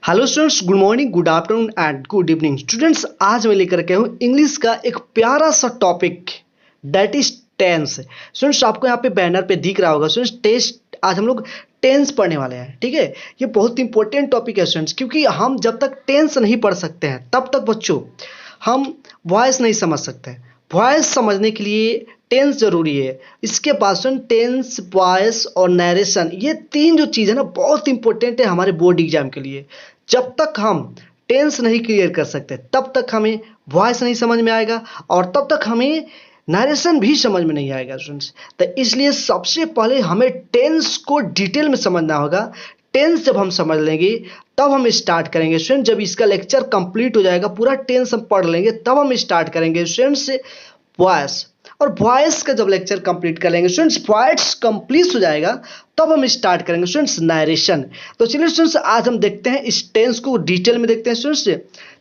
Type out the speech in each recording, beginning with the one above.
Hello students, good morning, good afternoon and good evening. Students, आज मैं लेकर के हूँ इंग्लिश का एक प्यारा सा topic, that is tense. Students, आपको यहाँ पे बैनर पे दिख रहा होगा स्टूडेंट्स, टेस्ट आज हम लोग टेंस पढ़ने वाले हैं। ठीक है, ये बहुत इंपॉर्टेंट टॉपिक है स्टूडेंट्स, क्योंकि हम जब तक टेंस नहीं पढ़ सकते हैं तब तक बच्चों हम वॉइस नहीं समझ सकते। वॉइस समझने के लिए टेंस जरूरी है। इसके बाद टेंस, वॉइस और नरेशन, ये तीन जो चीज़ है ना, बहुत इंपॉर्टेंट है हमारे बोर्ड एग्जाम के लिए। जब तक हम टेंस नहीं क्लियर कर सकते तब तक हमें वॉइस नहीं समझ में आएगा और तब तक हमें नरेशन भी समझ में नहीं आएगा स्टूडेंट्स। तो इसलिए सबसे पहले हमें टेंस को डिटेल में समझना होगा। टेंस जब हम समझ लेंगे तब हम स्टार्ट करेंगे स्टूडेंट। जब इसका लेक्चर कंप्लीट हो जाएगा, पूरा टेंस हम पढ़ लेंगे, तब हम स्टार्ट करेंगे स्टूडेंट्स वॉइस। और वॉइस का जब लेक्चर कंप्लीट कर लेंगे स्टूडेंट्स, वॉइस कंप्लीट हो जाएगा, तब हम स्टार्ट करेंगे स्टूडेंट्स नरेशन। तो चलिए स्टूडेंट्स, आज हम देखते हैं इस टेंस को डिटेल में देखते हैं स्टूडेंट्स।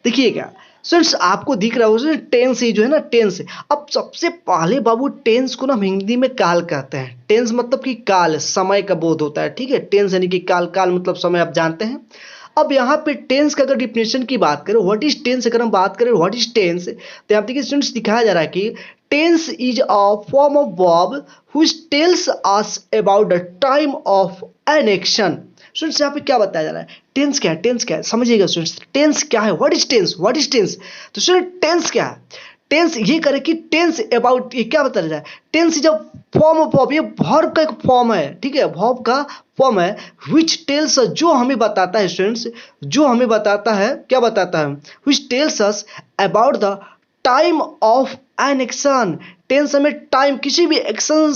देखिएगा स्टूडेंट्स, आपको दिख रहा होगा टेंस, ये जो है ना टेंस। अब सबसे पहले बाबू, टेंस को ना हम हिंदी में काल कहते हैं। टेंस मतलब कि काल, समय का बोध होता है। ठीक है, टेंस यानी कि काल, काल मतलब समय, आप जानते हैं। अब यहाँ पे टेंस का अगर डिफिनेशन की बात करें, व्हाट इज टेंस, अगर हम बात करें व्हाट इज टेंस, तो यहाँ देखिए स्टूडेंट्स, दिखाया जा रहा है कि tense is a form of verb which tells us about the time of an action. Students, यहाँ पे क्या बताया जा रहा है, टेंस क्या है, टेंस क्या है, समझिएगा स्टूडेंट्स। टेंस क्या है, what is tense, what is tense. तो स्टूडेंट, टेंस क्या है, टेंस ये करे कि टेंस अबाउट, ये क्या बताया जाए, tense is a form of verb, ये वर्ब का एक फॉर्म है। ठीक है, वर्ब का फॉर्म है, विच टेल्स, जो हमें बताता है स्टूडेंट्स, जो हमें बताता है, क्या बताता है, which tells us about the time of an action. Tense हमें टाइम, किसी भी एक्शन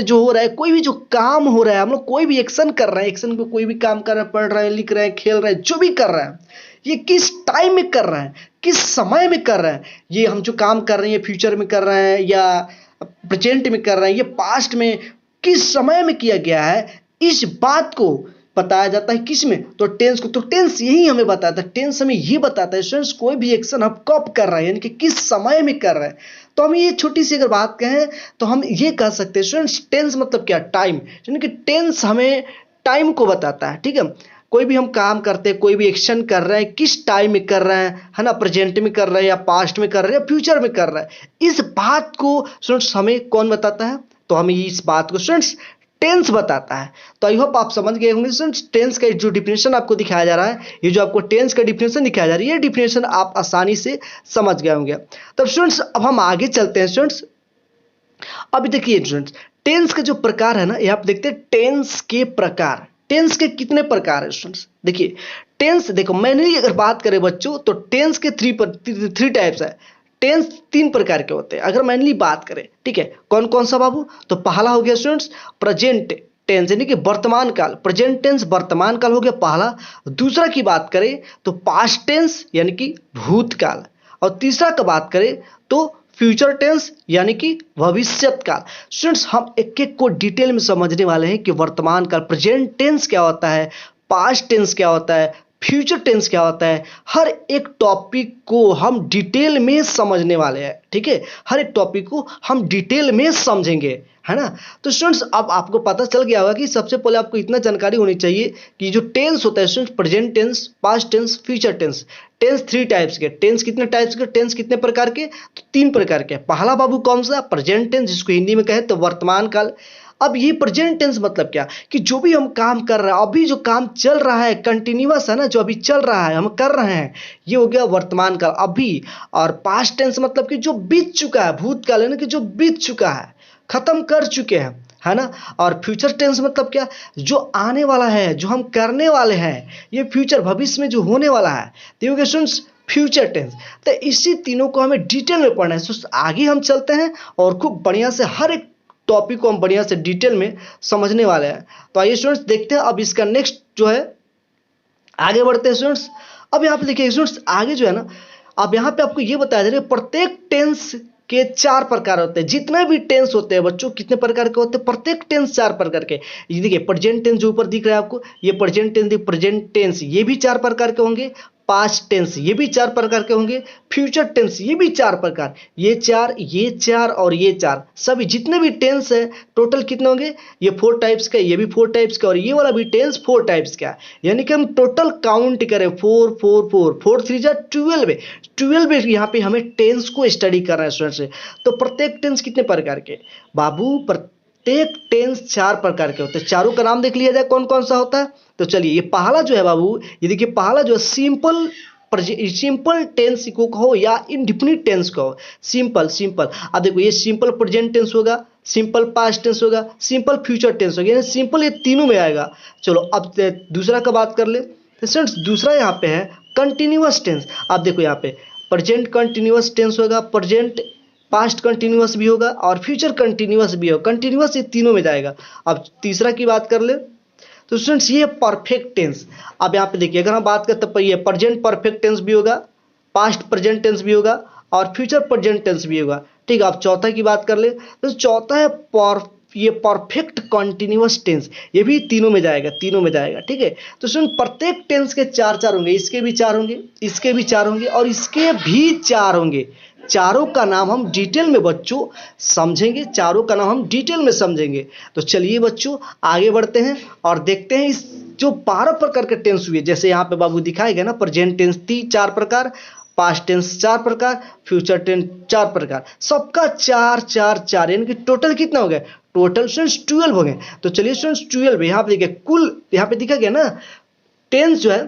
जो हो रहा है, कोई भी जो काम हो रहा है, हम लोग कोई भी एक्शन कर रहे हैं, एक्शन को कोई भी काम कर रहे हैं, पढ़ रहे हैं, लिख रहे हैं, खेल रहे हैं, जो भी कर रहे हैं, ये किस टाइम में कर रहे हैं, किस समय में कर रहे हैं। ये हम जो काम कर रहे हैं, फ्यूचर में कर रहे हैं या प्रेजेंट में कर रहे हैं, ये पास्ट में किस समय में किया गया है, इस बात को बताया जाता है किस में, तो टेंस को। तो टेंस यही हमें बताता है, टेंस हमें ये बताता है स्टूडेंट्स, कोई भी एक्शन हम कब कर रहे हैं, यानी कि किस समय में कर रहे हैं। तो हम ये छोटी सी अगर बात कहें तो हम ये कह सकते हैं स्टूडेंट्स, टेंस मतलब क्या, टाइम, यानी कि टेंस हमें टाइम को बताता है। ठीक है, कोई भी हम काम करते हैं, कोई भी एक्शन कर रहे हैं, किस टाइम में कर रहे हैं, है ना, प्रेजेंट में कर रहे हैं या पास्ट में कर रहे हैं या फ्यूचर में कर रहे हैं, इस बात को स्टूडेंट्स हमें कौन बताता है, तो हमें इस बात को स्टूडेंट्स टेंस बताता है। तो आई होप आप समझ गए होंगे स्टूडेंट्स, टेंस का जो डिफिनेशन आपको दिखाया जा रहा है, ये जो आपको टेंस का डिफिनेशन दिखाया जा रहा है, ये डिफिनेशन आप आसानी से समझ गए होंगे। तब स्टूडेंट्स, अब हम आगे चलते हैं स्टूडेंट्स। अभी देखिए स्टूडेंट्स, टेंस के जो प्रकार है ना, ये आप देखते हैं टेंस के प्रकार। टेंस के कितने प्रकार है स्टूडेंट्स, देखिए टेंस, देखो मैंने अगर बात करें बच्चों, तो टेंस के थ्री टाइप्स है। टेंस तीन प्रकार के होते हैं अगर मैनली बात करें। ठीक है, कौन कौन सा बाबू, तो पहला हो गया स्टूडेंट्स प्रेजेंट टेंस, यानी कि वर्तमान काल, प्रेजेंट टेंस वर्तमान काल हो गया पहला। दूसरा की बात करें तो पास्ट टेंस, यानी कि भूतकाल। और तीसरा का बात करें तो फ्यूचर टेंस, यानी कि भविष्यत काल। स्टूडेंट्स, हम एक एक को डिटेल में समझने वाले हैं कि वर्तमान काल, प्रेजेंट टेंस क्या होता है, पास्ट टेंस क्या होता है, फ्यूचर टेंस क्या होता है। हर एक टॉपिक को हम डिटेल में समझने वाले हैं। ठीक है, हर एक टॉपिक को हम डिटेल में समझेंगे, है ना। तो स्टूडेंट्स, अब आपको पता चल गया होगा कि सबसे पहले आपको इतना जानकारी होनी चाहिए कि जो टेंस होता है students, present tense, past tense, future tense. Tense three types के, टेंस कितने टाइप्स के, टेंस कितने प्रकार के, तो तीन प्रकार के। पहला बाबू कौन सा, प्रेजेंट टेंस, जिसको हिंदी में कहे तो वर्तमान काल। अब ये प्रेजेंट टेंस मतलब क्या, कि जो भी हम काम कर रहे हैं, अभी जो काम चल रहा है, कंटिन्यूअस है ना, जो अभी चल रहा है, हम कर रहे हैं, ये हो गया वर्तमान काल, अभी। और पास्ट टेंस मतलब कि जो बीत चुका है, भूतकाल है ना, कि जो बीत चुका है, खत्म कर चुके हैं, है ना। और फ्यूचर टेंस मतलब क्या, जो आने वाला है, जो हम करने वाले हैं, ये फ्यूचर, भविष्य में जो होने वाला है, तो ये हो गया स्टूडेंट्स फ्यूचर टेंस। तो इसी तीनों को हमें डिटेल में पढ़ना है। तो आगे हम चलते हैं और खूब बढ़िया से हर एक टॉपिक को हम बढ़िया से डिटेल में समझने वाले हैं। तो आइए स्टूडेंट्स, देखते हैं अब इसका नेक्स्ट जो है, आगे बढ़ते हैं स्टूडेंट्स। अब यहाँ पे देखिए स्टूडेंट्स, आगे जो है ना, अब यहाँ पे आपको ये बताया जा रहा है प्रत्येक टेंस के चार प्रकार होते हैं। जितने भी टेंस होते हैं बच्चों, कितने प्रकार के होते हैं, प्रत्येक टेंस चार प्रकार के। ये देखिए प्रेजेंट टेंस जो ऊपर दिख रहा है आपको, ये प्रेजेंट टेंस, ये भी चार प्रकार के होंगे। पास्ट टेंस ये भी 4 प्रकार के होंगे, फ्यूचर टेंस ये भी 4 प्रकार, ये 4 और ये 4 सभी जितने भी टेंस है टोटल कितने होंगे, ये 4 टाइप्स का, ये भी 4 टाइप्स का और ये वाला भी टेंस 4 टाइप्स का। यानी कि हम टोटल काउंट करें 4 4 4 4 3 जा 12 12 यहाँ पे हमें टेंस को स्टडी करना है स्टूडेंट्स से। तो प्रत्येक टेंस कितने प्रकार के बाबू, प्रत्येक टेंस 4 प्रकार के होते हैं। चारों का नाम देख लिया जाए कौन कौन सा होता है। तो चलिए ये पहला जो है बाबू, ये देखिए पहला जो सिंपल टेंस को कहो या इंडिफिनिट टेंस कहो, सिंपल। अब देखो ये सिंपल प्रेजेंट टेंस होगा, सिंपल पास्ट टेंस होगा, सिंपल फ्यूचर टेंस होगा, यानी सिंपल ये तीनों में आएगा। चलो अब दूसरा का बात कर ले। तो स्टूडेंट्स दूसरा यहाँ पे है कंटिन्यूअस टेंस। आप देखो यहाँ पे प्रेजेंट कंटिन्यूअस टेंस होगा, प्रेजेंट पास्ट कंटिन्यूअस भी होगा और फ्यूचर कंटिन्यूअस भी होगा। कंटिन्यूअस ये तीनों में जाएगा। अब तीसरा की बात कर ले तो स्टूडेंट्स ये परफेक्ट टेंस। अब यहाँ पे देखिए अगर हम बात करते हैं ये प्रेजेंट परफेक्ट टेंस भी होगा, पास्ट प्रेजेंट टेंस भी होगा और फ्यूचर प्रेजेंट टेंस भी होगा। ठीक है, अब चौथा की बात कर ले तो चौथा है ये परफेक्ट कंटिन्यूअस टेंस, ये भी तीनों में जाएगा, ठीक है। तो सुन प्रत्येक टेंस के 4 होंगे, इसके भी 4 होंगे, इसके भी 4 होंगे और इसके भी 4 होंगे। चारों का नाम हम डिटेल में बच्चों समझेंगे, चारों का नाम हम डिटेल में समझेंगे। तो चलिए बच्चों आगे बढ़ते हैं और देखते हैं इस जो 12 प्रकार के टेंस हुए, जैसे यहाँ पे बाबू दिखाए गए ना, प्रेजेंट टेंस 4 प्रकार, पास्ट टेंस 4 प्रकार, फ्यूचर टेंस 4 प्रकार, सबका 4 4 4 यानी कि टोटल कितना हो गया, टोटल स्टूडेंट्स 12 हो गए। तो चलिए स्टूडेंट्स 12 यहाँ पे देखिए कुल, यहाँ पे दिखा गया ना टेंस जो है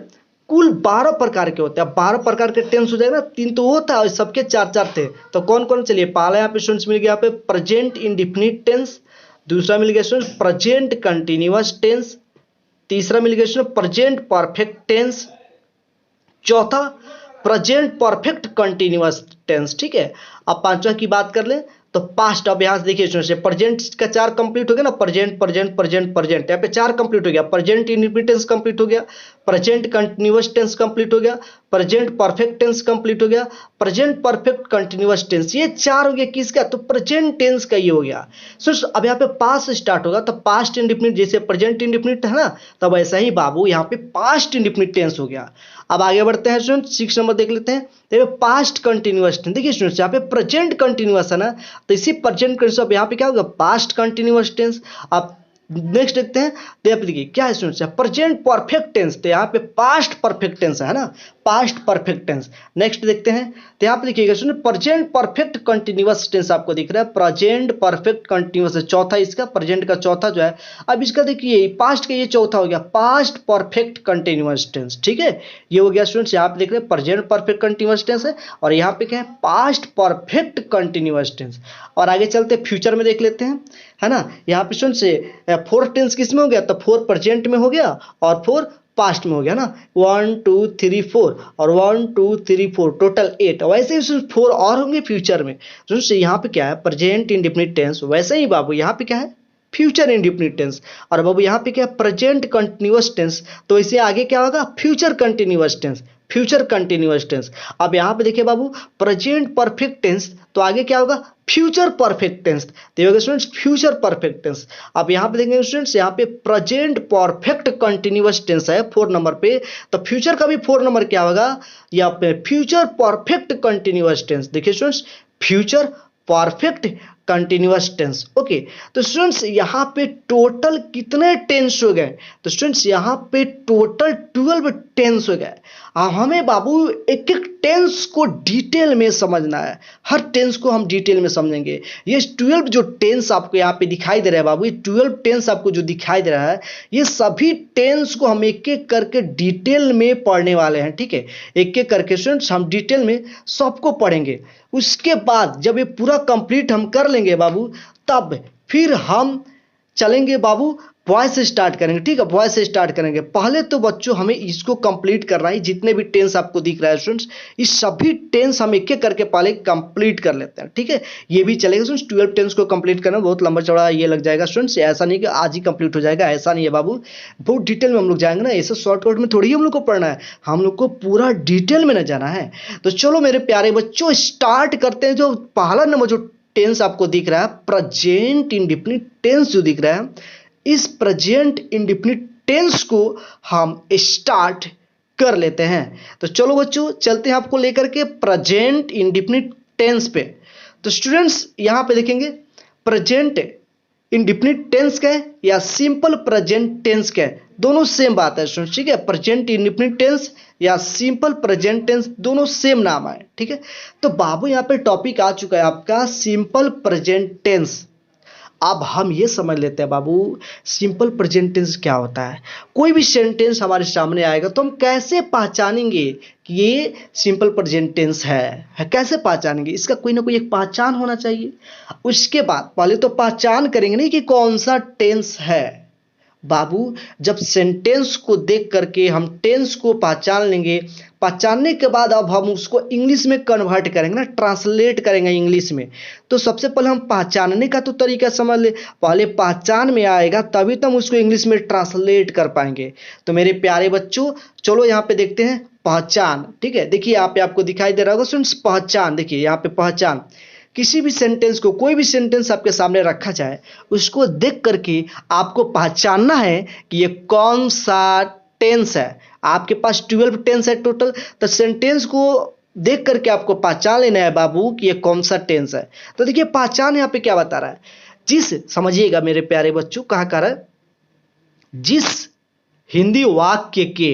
कुल 12 प्रकार के होते हैं। 12 प्रकार के टेंस हो जाएगा ना, 3 तो वो था और सबके 4 4 थे। तो कौन कौन, चलिए पहला यहाँ पे स्टूडेंट्स मिल गया यहाँ पे प्रेजेंट इंडिफिनिट टेंस, दूसरा मिल गया स्टूडेंट्स प्रेजेंट कंटिन्यूअस टेंस, तीसरा मिल गया स्टूडेंट्स प्रेजेंट परफेक्ट टेंस, चौथा प्रेजेंट परफेक्ट कंटिन्यूअस टेंस। ठीक है, अब पांचवा की बात कर ले तो पास्ट। अब यहाँ से देखिए स्टूडेंट्स प्रेजेंट का 4 कंप्लीट हो गया ना, प्रेजेंट यहाँ पे 4 कंप्लीट हो गया, प्रेजेंट इंडिफिनिट टेंस कंप्लीट हो गया, प्रेजेंट कंटिन्यूअस टेंस कंप्लीट हो गया, प्रेजेंट परफेक्ट टेंस कंप्लीट हो गया, प्रेजेंट परफेक्ट कंटिन्यूअस टेंस, ये 4 हो गया किसका, तो प्रेजेंट टेंस का ये हो गया। सो अब यहाँ पे पास्ट स्टार्ट होगा तो पास्ट इंडिफिनिट, जैसे प्रेजेंट इंडिफिनिट है ना, तब ऐसा ही बाबू यहाँ पे पास्ट इंडिफिनिट टेंस हो गया। अब आगे बढ़ते हैं स्टूडेंट 6 नंबर देख लेते हैं। देखिए पास्ट कंटिन्यूअस टेंस, देखिए स्टूडेंट्स यहाँ पे प्रेजेंट कंटिन्यूअस है ना, तो इसी प्रेजेंट कंटिन्यूअस अब यहाँ पे क्या होगा, पास्ट कंटिन्यूअस टेंस। अब नेक्स्ट देखते हैं तो यहाँ पे देखिए क्या है स्टूडेंट्स, प्रेजेंट परफेक्ट टेंस, तो यहाँ पे पास्ट परफेक्ट टेंस है ना, पास्ट परफेक्ट टेंस। नेक्स्ट देखते हैं तो यहाँ पे देखिएगा student present perfect continuous tense आपको दिख रहा है, प्रेजेंट परफेक्ट कंटिन्यूअस है चौथा इसका, प्रेजेंट का चौथा जो है। अब इसका देखिए पास्ट का ये चौथा हो गया, पास्ट परफेक्ट कंटिन्यूअस टेंस। ठीक है, ये हो गया स्टूडेंट्स, यहाँ पे देख रहे हैं प्रेजेंट परफेक्ट कंटिन्यूअस टेंस है और यहाँ पे क्या है, पास्ट परफेक्ट कंटिन्यूअस टेंस। और आगे चलते फ्यूचर में देख लेते हैं, है ना। यहाँ पे स्टूडेंट्स 4 टेंस किस में हो गया, तो 4 प्रेजेंट में हो गया और 4 पास्ट में हो गया ना, 1 2 3 4 और 1 2 3 4 टोटल 8। वैसे ही 4 और होंगे फ्यूचर में। तो यहाँ पे क्या है, प्रेजेंट इंडिफिनिट टेंस, वैसे ही बाबू यहाँ पे क्या है, फ्यूचर इंडिफिनिट टेंस। और बाबू यहाँ पे क्या है, प्रेजेंट कंटिन्यूअस टेंस, तो इसे आगे क्या होगा, future continuous tense, future continuous tense. अब यहाँ पे देखिए बाबू प्रेजेंट परफेक्ट टेंस, तो आगे क्या होगा, फ्यूचर परफेक्ट टेंस, तो होगा स्टूडेंट्स फ्यूचर परफेक्ट टेंस। अब यहाँ पे देखेंगे स्टूडेंट्स, यहाँ पे प्रेजेंट परफेक्ट कंटिन्यूअस टेंस है 4 नंबर पे, तो फ्यूचर का भी 4 नंबर क्या होगा, यहाँ पे फ्यूचर परफेक्ट कंटिन्यूअस टेंस। देखिए students future perfect continuous tense. Okay, तो स्टूडेंट्स यहाँ पे टोटल कितने टेंस हो गए, तो स्टूडेंट्स यहाँ पे टोटल 12 टेंस हो गए। हमें बाबू एक एक टेंस को डिटेल में समझना है, हर टेंस को हम डिटेल में समझेंगे। ये 12 जो टेंस आपको यहाँ पे दिखाई दे रहा है बाबू, ये 12 टेंस आपको जो दिखाई दे रहा है, ये सभी टेंस को हम एक एक करके डिटेल में पढ़ने वाले हैं। ठीक है, एक एक करके स्टूडेंट्स हम डिटेल में सबको पढ़ेंगे। उसके बाद जब ये पूरा कंप्लीट हम कर लेंगे बाबू, तब फिर हम चलेंगे बाबू वॉइस से स्टार्ट करेंगे। ठीक है, वॉइस से स्टार्ट करेंगे। पहले तो बच्चों हमें इसको कंप्लीट करना है, जितने भी टेंस आपको दिख रहा है स्टूडेंट्स, इस सभी टेंस हम एक एक करके पहले कंप्लीट कर लेते हैं। ठीक है, ये भी चलेगा स्टूडेंट्स, 12 टेंस को कंप्लीट करना बहुत लंबा चौड़ा ये लग जाएगा स्टूडेंट्स, ऐसा नहीं कि आज ही कंप्लीट हो जाएगा, ऐसा नहीं है बाबू, बहुत डिटेल में हम लोग जाएंगे ना, ऐसे शॉर्टकट में थोड़ी हम लोग को पढ़ना है, हम लोग को पूरा डिटेल में न जाना है। तो चलो मेरे प्यारे बच्चों स्टार्ट करते हैं। जो पहला नंबर जो टेंस आपको दिख रहा है, प्रेजेंट इंडिफिनिट टेंस जो दिख रहा है, इस प्रेजेंट इंडिफिनिट टेंस को हम स्टार्ट कर लेते हैं। तो चलो बच्चों चलते हैं आपको लेकर के प्रेजेंट इंडेफिनिट टेंस पे। तो स्टूडेंट्स यहां पे देखेंगे प्रेजेंट इंडेफिनिट टेंस क्या है या सिंपल प्रेजेंट टेंस क्या है, दोनों सेम बात है स्टूडेंट्स, ठीक है। प्रेजेंट इंडेफिनिट टेंस या सिंपल प्रेजेंट टेंस दोनों सेम नाम है, ठीक है। तो बाबू यहां पे टॉपिक आ चुका है आपका सिंपल प्रेजेंट टेंस। अब हम ये समझ लेते हैं बाबू सिंपल प्रेजेंट टेंस क्या होता है। कोई भी सेंटेंस हमारे सामने आएगा तो हम कैसे पहचानेंगे कि ये सिंपल प्रेजेंट टेंस है कैसे पहचानेंगे, इसका कोई ना कोई एक पहचान होना चाहिए। उसके बाद पहले तो पहचान करेंगे नहीं कि कौन सा टेंस है बाबू, जब सेंटेंस को देख करके हम टेंस को पहचान लेंगे, पहचानने के बाद अब हम उसको इंग्लिश में कन्वर्ट करेंगे ना, ट्रांसलेट करेंगे इंग्लिश में। तो सबसे पहले हम पहचानने का तो तरीका समझ ले, पहले पहचान में आएगा तभी तो हम उसको इंग्लिश में ट्रांसलेट कर पाएंगे। तो मेरे प्यारे बच्चों चलो यहाँ पे देखते हैं पहचान, ठीक है। देखिए यहाँ पे आपको दिखाई दे रहा होगा स्टूडेंट्स पहचान, देखिए यहाँ पे पहचान। किसी भी सेंटेंस को, कोई भी सेंटेंस आपके सामने रखा जाए उसको देख करके आपको पहचानना है कि ये कौन सा टेंस है। आपके पास 12 टेंस है टोटल, तो सेंटेंस को देख करके आपको पहचान लेना है बाबू कि ये कौन सा टेंस है। तो देखिए पहचान यहाँ पे क्या बता रहा है, जिस, समझिएगा मेरे प्यारे बच्चों कहा कर रहा है, जिस हिंदी वाक्य के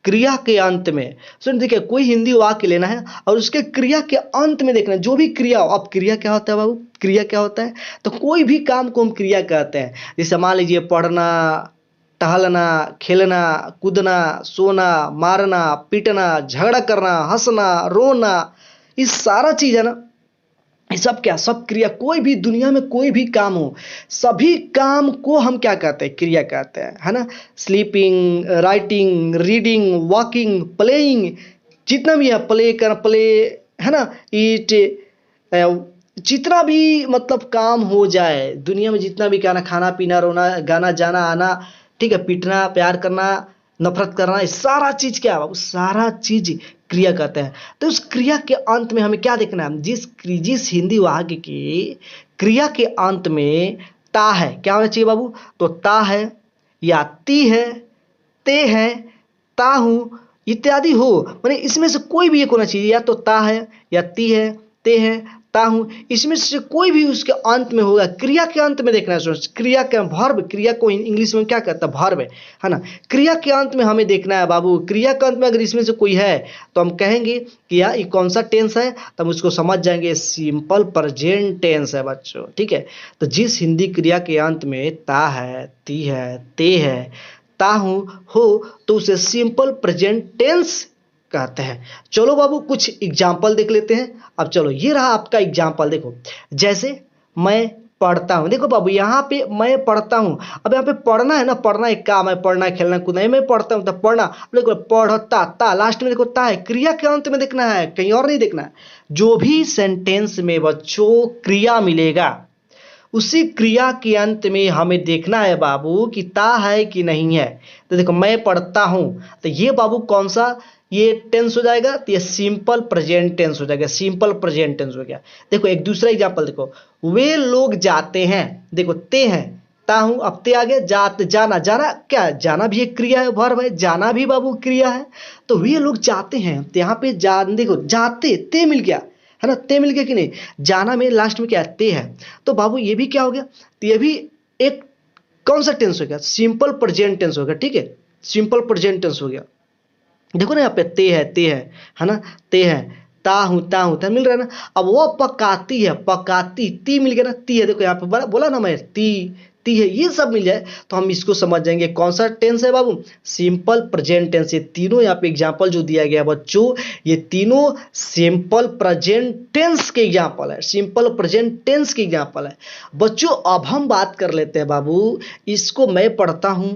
क्रिया के अंत में, सुन देखिए कोई हिंदी वाक्य लेना है और उसके क्रिया के अंत में देखना है जो भी क्रिया हो। अब क्रिया क्या होता है बाबू, क्रिया क्या होता है, तो कोई भी काम को हम क्रिया कहते हैं। जैसे मान लीजिए पढ़ना, टहलना, खेलना, कूदना, सोना, मारना, पीटना, झगड़ा करना, हंसना, रोना, ये सारा चीज है ना, ये सब क्या, सब क्रिया। कोई भी दुनिया में कोई भी काम हो, सभी काम को हम क्या कहते हैं, क्रिया कहते हैं, है ना। Sleeping, writing, reading, walking, playing, जितना भी है, प्ले कर, प्ले, है ना, ईट, जितना भी मतलब काम हो जाए दुनिया में, जितना भी खाना, खाना पीना, रोना, गाना, जाना आना, ठीक है, पीटना, प्यार करना, नफरत करना, ये सारा चीज क्या है बाबू, सारा चीज क्रिया कहते हैं। तो उस क्रिया के अंत में हमें क्या देखना है, जिस हिंदी वाक्य की क्रिया के अंत में ता है, क्या होना चाहिए बाबू, तो ता है या ती है, ते है, ता हूं इत्यादि हो, माने इसमें से कोई भी एक होना चाहिए, या तो ता है या ती है, ते है, ता हूं, इसमें से कोई भी उसके अंत में होगा। क्रिया के अंत में देखना है, क्रिया का वर्ब, क्रिया को इंग्लिश में क्या कहता है, वर्ब है ना। क्रिया के अंत में हमें देखना है बाबू, क्रिया के अंत में अगर इसमें से कोई है तो हम कहेंगे कि यार ये कौन सा टेंस है, तो हम उसको समझ जाएंगे सिंपल प्रेजेंट टेंस है बच्चों, ठीक है। तो जिस हिंदी क्रिया के अंत में ता है, ती है, ते है, ता हूं हो, तो उसे सिंपल प्रेजेंट टेंस कहते हैं। चलो बाबू कुछ एग्जाम्पल देख लेते हैं। अब चलो ये रहा आपका एग्जाम्पल, देखो जैसे मैं पढ़ता हूं, देखो बाबू यहाँ पे मैं पढ़ता हूं, अब यहाँ पे पढ़ना है ना, पढ़ना एक काम है, पढ़ना खेलना कूदना, मैं पढ़ता हूं, तब पढ़ना, देखो पढ़ता, ता लास्ट में देखो ता है, क्रिया के अंत में देखना है, कहीं और नहीं देखना है। जो भी सेंटेंस में बच्चों क्रिया मिलेगा उसी क्रिया के अंत में हमें देखना है बाबू कि ता है कि नहीं है। तो देखो मैं पढ़ता हूं, तो ये बाबू कौन सा ये टेंस हो जाएगा, तो ये सिंपल प्रेजेंट टेंस हो जाएगा, सिंपल प्रेजेंट टेंस हो गया। देखो एक दूसरा एग्जांपल देखो, वे लोग जाते हैं, देखो ते हैं, ता हूं, अब ते आ गया, जाते, जाना, जाना क्या, जाना भी एक क्रिया है, वर्ब है, जाना भी बाबू क्रिया है। तो वे लोग जाते हैं, तो यहाँ पे जा, देखो जाते, ते मिल गया, है ना, ते मिल गया कि नहीं, जाना में लास्ट में क्या है, ते है। तो बाबू ये भी क्या हो गया, तो ये भी एक कौन सा टेंस हो गया, सिंपल प्रेजेंट टेंस हो गया, ठीक है, सिंपल प्रेजेंट टेंस हो गया। देखो ना यहाँ पे ते है, ते है ना, ते है, ता हूं, ता मिल रहा है ना। अब वो पकाती है, पकाती, ती मिल गया ना, ती है, देखो यहाँ पे बोला ना मैं, ती है, ये सब मिल जाए तो हम इसको समझ जाएंगे कौन सा टेंस है बाबू, सिंपल प्रेजेंट टेंस। ये तीनों यहाँ पे एग्जांपल जो दिया गया बच्चों, ये तीनों सिंपल प्रेजेंट टेंस के एग्जांपल है, सिंपल प्रेजेंट टेंस के एग्जांपल है बच्चों। अब हम बात कर लेते हैं बाबू, इसको मैं पढ़ता हूं,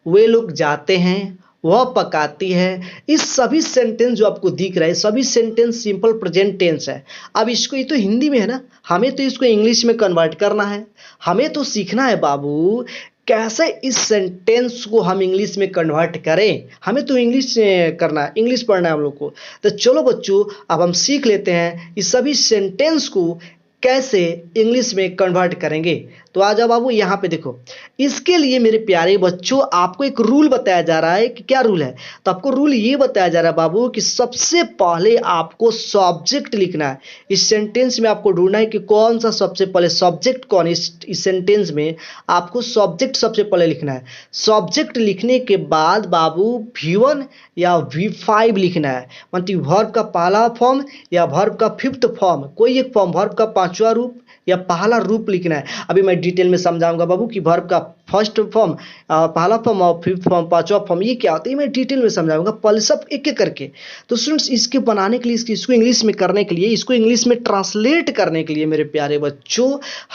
वे लोग जाते हैं, वह पकाती है, इस सभी सेंटेंस जो आपको दिख रहा है सभी सेंटेंस सिंपल प्रेजेंट टेंस है। अब इसको, ये तो हिंदी में है ना, हमें तो इसको इंग्लिश में कन्वर्ट करना है, हमें तो सीखना है बाबू कैसे इस सेंटेंस को हम इंग्लिश में कन्वर्ट करें, हमें तो इंग्लिश करना है, इंग्लिश पढ़ना है हम लोग को। तो चलो बच्चों अब हम सीख लेते हैं इस सभी सेंटेंस को कैसे इंग्लिश में कन्वर्ट करेंगे। तो आ जाओ बाबू यहाँ पे देखो, इसके लिए मेरे प्यारे बच्चों आपको एक रूल बताया जा रहा है कि क्या रूल है। तो आपको रूल ये बताया जा रहा है बाबू कि सबसे पहले आपको सब्जेक्ट लिखना है। इस सेंटेंस में आपको ढूंढना है कि कौन सा सबसे पहले सब्जेक्ट कौन। इस सेंटेंस में आपको सब्जेक्ट सबसे पहले लिखना है। सब्जेक्ट लिखने के बाद बाबू V1 या V5 लिखना है, मतलब वर्ब का पहला फॉर्म या वर्ब का फिफ्थ फॉर्म, कोई एक फॉर्म, वर्ब का पांचवा रूप या पहला रूप लिखना है। अभी मैं डिटेल में समझाऊंगा बाबू कि वर्ब का फर्स्ट फॉर्म, पहला फॉर्म और फिफ्थ फॉर्म, पांचवा फॉर्म ये क्या होता है, मैं डिटेल में समझाऊंगा पहले सब एक एक करके। तो स्टूडेंट्स इसके बनाने के लिए, इसको इंग्लिश में करने के लिए, इसको इंग्लिश में ट्रांसलेट करने के लिए मेरे प्यारे बच्चों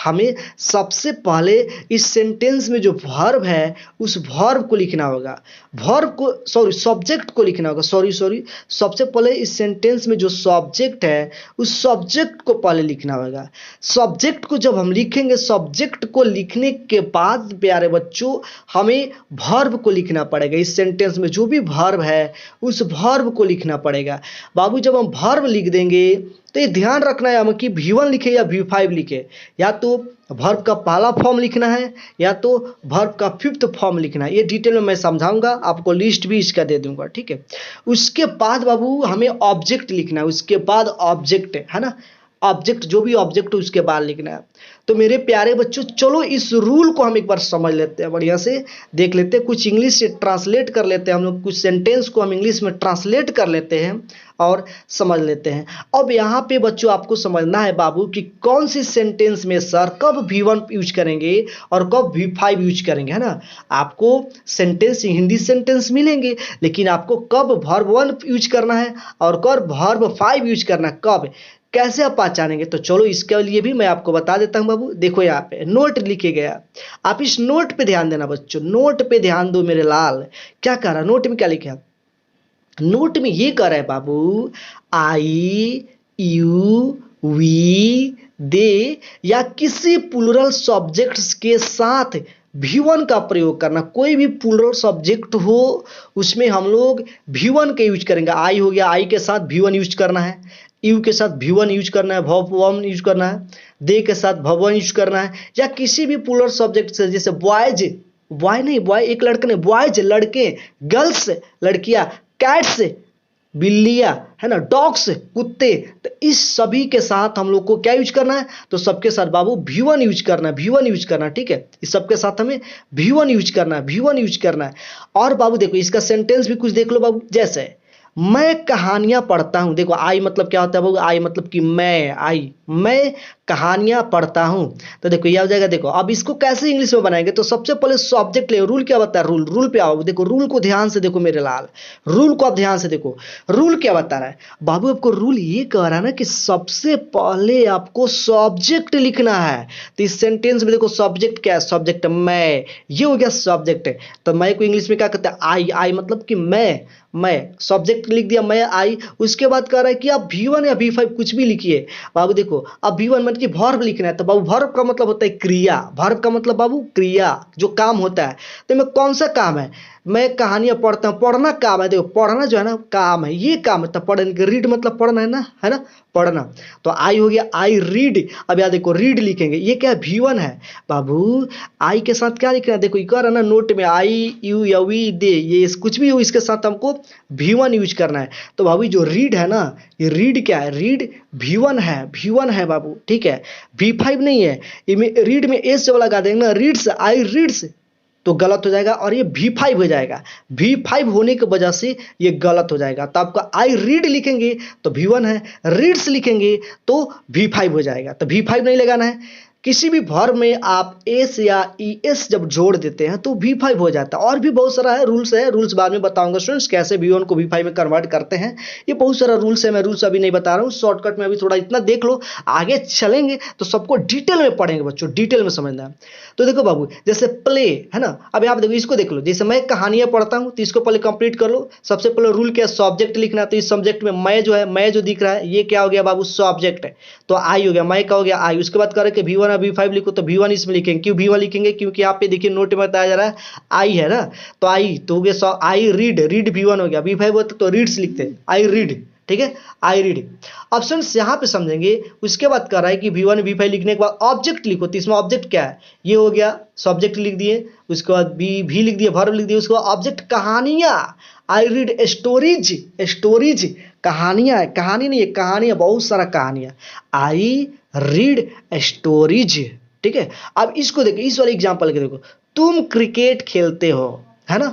हमें सबसे पहले इस सेंटेंस में जो वर्ब है उस वर्ब को लिखना होगा। वर्ब को सब्जेक्ट को लिखना होगा। सबसे पहले इस सेंटेंस में जो सब्जेक्ट है उस सब्जेक्ट को पहले लिखना होगा। सब्जेक्ट को जब हम लिखेंगे, सब्जेक्ट को लिखने के बाद प्यारे बच्चों हमें वर्ब को लिखना पड़ेगा। इस सेंटेंस में जो भी वर्ब है उस वर्ब को लिखना पड़ेगा। बाबू जब हम वर्ब लिख देंगे तो ये ध्यान रखना है हम कि V1 लिखे या V5 लिखे, या तो वर्ब का पहला फॉर्म लिखना है या तो वर्ब का फिफ्थ फॉर्म लिखना है। ये डिटेल में मैं समझाऊंगा, आपको लिस्ट भी इसका दे दूंगा, ठीक है। उसके बाद बाबू हमें ऑब्जेक्ट लिखना है, उसके बाद ऑब्जेक्ट है ना, ऑब्जेक्ट जो भी ऑब्जेक्ट हो उसके बाद लिखना है। तो मेरे प्यारे बच्चों चलो इस रूल को हम एक बार समझ लेते हैं, बढ़िया से देख लेते हैं, कुछ इंग्लिश से ट्रांसलेट कर लेते हैं हम लोग, कुछ सेंटेंस को हम इंग्लिश में ट्रांसलेट कर लेते हैं और समझ लेते हैं। अब यहाँ पे बच्चों आपको समझना है बाबू कि कौन सी सेंटेंस में सर कब V1 यूज करेंगे और कब V5 यूज करेंगे, है ना। आपको सेंटेंस हिंदी सेंटेंस मिलेंगे, लेकिन आपको कब वर्ब 1 यूज करना है और कब वर्ब 5 यूज करना है, कब कैसे आप पहचानेंगे। तो चलो इसके लिए भी मैं आपको बता देता हूं बाबू। देखो यहाँ पे नोट लिखे गया, आप इस नोट पे ध्यान देना बच्चों, नोट पे ध्यान दो मेरे लाल। क्या कह रहा है नोट में, क्या लिखा है नोट में, ये कह रहा है बाबू आई यू वी दे या किसी प्लूरल सब्जेक्ट्स के साथ V1 का प्रयोग करना। कोई भी प्लूरल सब्जेक्ट हो उसमें हम लोग V1 के यूज करेंगे। आई हो गया, आई के साथ V1 यूज करना है, यू के साथ V1 यूज करना है, वर्ब 1 यूज करना है, दे के साथ वर्ब 1 यूज करना है, या किसी भी प्लूरल सब्जेक्ट से, जैसे बॉयज, बॉय नहीं बॉय एक लड़का नहीं, बॉयज लड़के, गर्ल्स लड़कियां, कैट्स बिल्लियां, है ना, डॉग्स कुत्ते। तो इस सभी के साथ हम लोग को क्या यूज करना है, तो सबके साथ बाबू V1 यूज करना है, V1 यूज करना है, ठीक है। इस सबके साथ हमें V1 यूज करना है, V1 यूज करना है। और बाबू देखो इसका सेंटेंस भी कुछ देख लो बाबू, जैसे मैं कहानियां पढ़ता हूं। देखो आई मतलब क्या होता है बाबू, आई मतलब कि मैं कहानियां पढ़ता हूं। तो देखो ये हो जाएगा। देखो अब इसको कैसे इंग्लिश में बनाएंगे, तो सबसे पहले सब्जेक्ट ले, रूल क्या बता है, रूल पे आओ। देखो रूल को ध्यान से देखो मेरे लाल, रूल को आप ध्यान से देखो। रूल क्या बता रहा है बाबू, आपको रूल ये कह रहा है ना कि सबसे पहले आपको सब्जेक्ट लिखना है। तो इस सेंटेंस में देखो सब्जेक्ट क्या है, सब्जेक्ट मैं, ये हो गया सब्जेक्ट। तो मैं को इंग्लिश में क्या कहते हैं, आई मतलब कि मैं सब्जेक्ट लिख दिया, मैं आई। उसके बाद कह रहा है कि आप V1 या V5 कुछ भी लिखिए बाबू। देखो अब V1 मतलब कि वर्ब लिखना है, तो बाबू वर्ब का मतलब होता है क्रिया, वर्ब का मतलब बाबू क्रिया, जो काम होता है। तो मैं कौन सा काम है, मैं कहानियां पढ़ता हूँ, पढ़ना काम है। देखो पढ़ना जो है ना काम है, ये काम है। तो पढ़ने, रीड मतलब पढ़ना है ना, पढ़ना। तो आई हो गया, आई रीड। अब याद देखो रीड लिखेंगे, ये क्या है V1 है बाबू। आई के साथ क्या लिखना है, देखो ये कह रहा है ना नोट में, आई यू या वी दे, ये कुछ भी हो इसके साथ हमको V1 यूज करना है। तो बाबू जो रीड है ना, ये रीड क्या है, रीड V1 है बाबू, ठीक है, V5 नहीं है। रीड में एस जब लगा देंगे ना, रीड्स, आई रीड्स, तो गलत हो जाएगा और ये V5 हो जाएगा। V5 होने की वजह से ये गलत हो जाएगा। तो आपका आई रीड लिखेंगे तो V1 है, रीड्स लिखेंगे तो V5 हो जाएगा। तो V5 नहीं लगाना है। किसी भी वर्ब में आप एस या ES जब जोड़ देते हैं तो V5 हो जाता है। और भी बहुत सारा है, रूल्स बाद में बताऊंगा स्टूडेंट्स, कैसे V1 को V5 में कन्वर्ट करते हैं। ये बहुत सारा रूल्स है, मैं रूल्स अभी नहीं बता रहा हूँ, शॉर्टकट में अभी थोड़ा इतना देख लो, आगे चलेंगे तो सबको डिटेल में पढ़ेंगे बच्चों, डिटेल में समझना है। तो देखो बाबू जैसे प्ले है ना, अब यहाँ पे देखो इसको देख लो, जैसे मैं कहानियां पढ़ता हूँ तो इसको पहले कंप्लीट कर लो। सबसे पहले रूल क्या है, सब्जेक्ट लिखना है। तो इस सब्जेक्ट में मैं जो है, मैं जो दिख रहा है ये क्या हो गया बाबू, सब्जेक्ट है। तो आई हो गया, मैं का हो गया आई। उसके बाद करें कि V1 और V5 लिखो, तो V1 इसमें लिखेंगे। क्यों V1 लिखेंगे, क्योंकि यहाँ पे देखिए नोट में बताया जा रहा है आई है ना, तो आई तो हो गया आई रीड, रीड V1 हो गया। V5 होता तो रीड्स लिखते, आई रीड, ठीक है, आई रीड। अब स्टूडेंट्स यहाँ पे समझेंगे, उसके बाद कर रहा है कि V1 V5 लिखने के बाद ऑब्जेक्ट लिखो। तो इसमें ऑब्जेक्ट क्या है, ये हो गया सब्जेक्ट लिख दिए, उसके बाद भी लिख दिए, वर्ब लिख दिए, उसके बाद ऑब्जेक्ट कहानियां। आई रीड स्टोरीज, स्टोरीज कहानियां है, कहानी नहीं है, कहानियां, बहुत सारा कहानियां। आई रीड स्टोरीज, ठीक है। अब इसको देखो, इस वाले एग्जाम्पल के देखो, तुम क्रिकेट खेलते हो, है ना,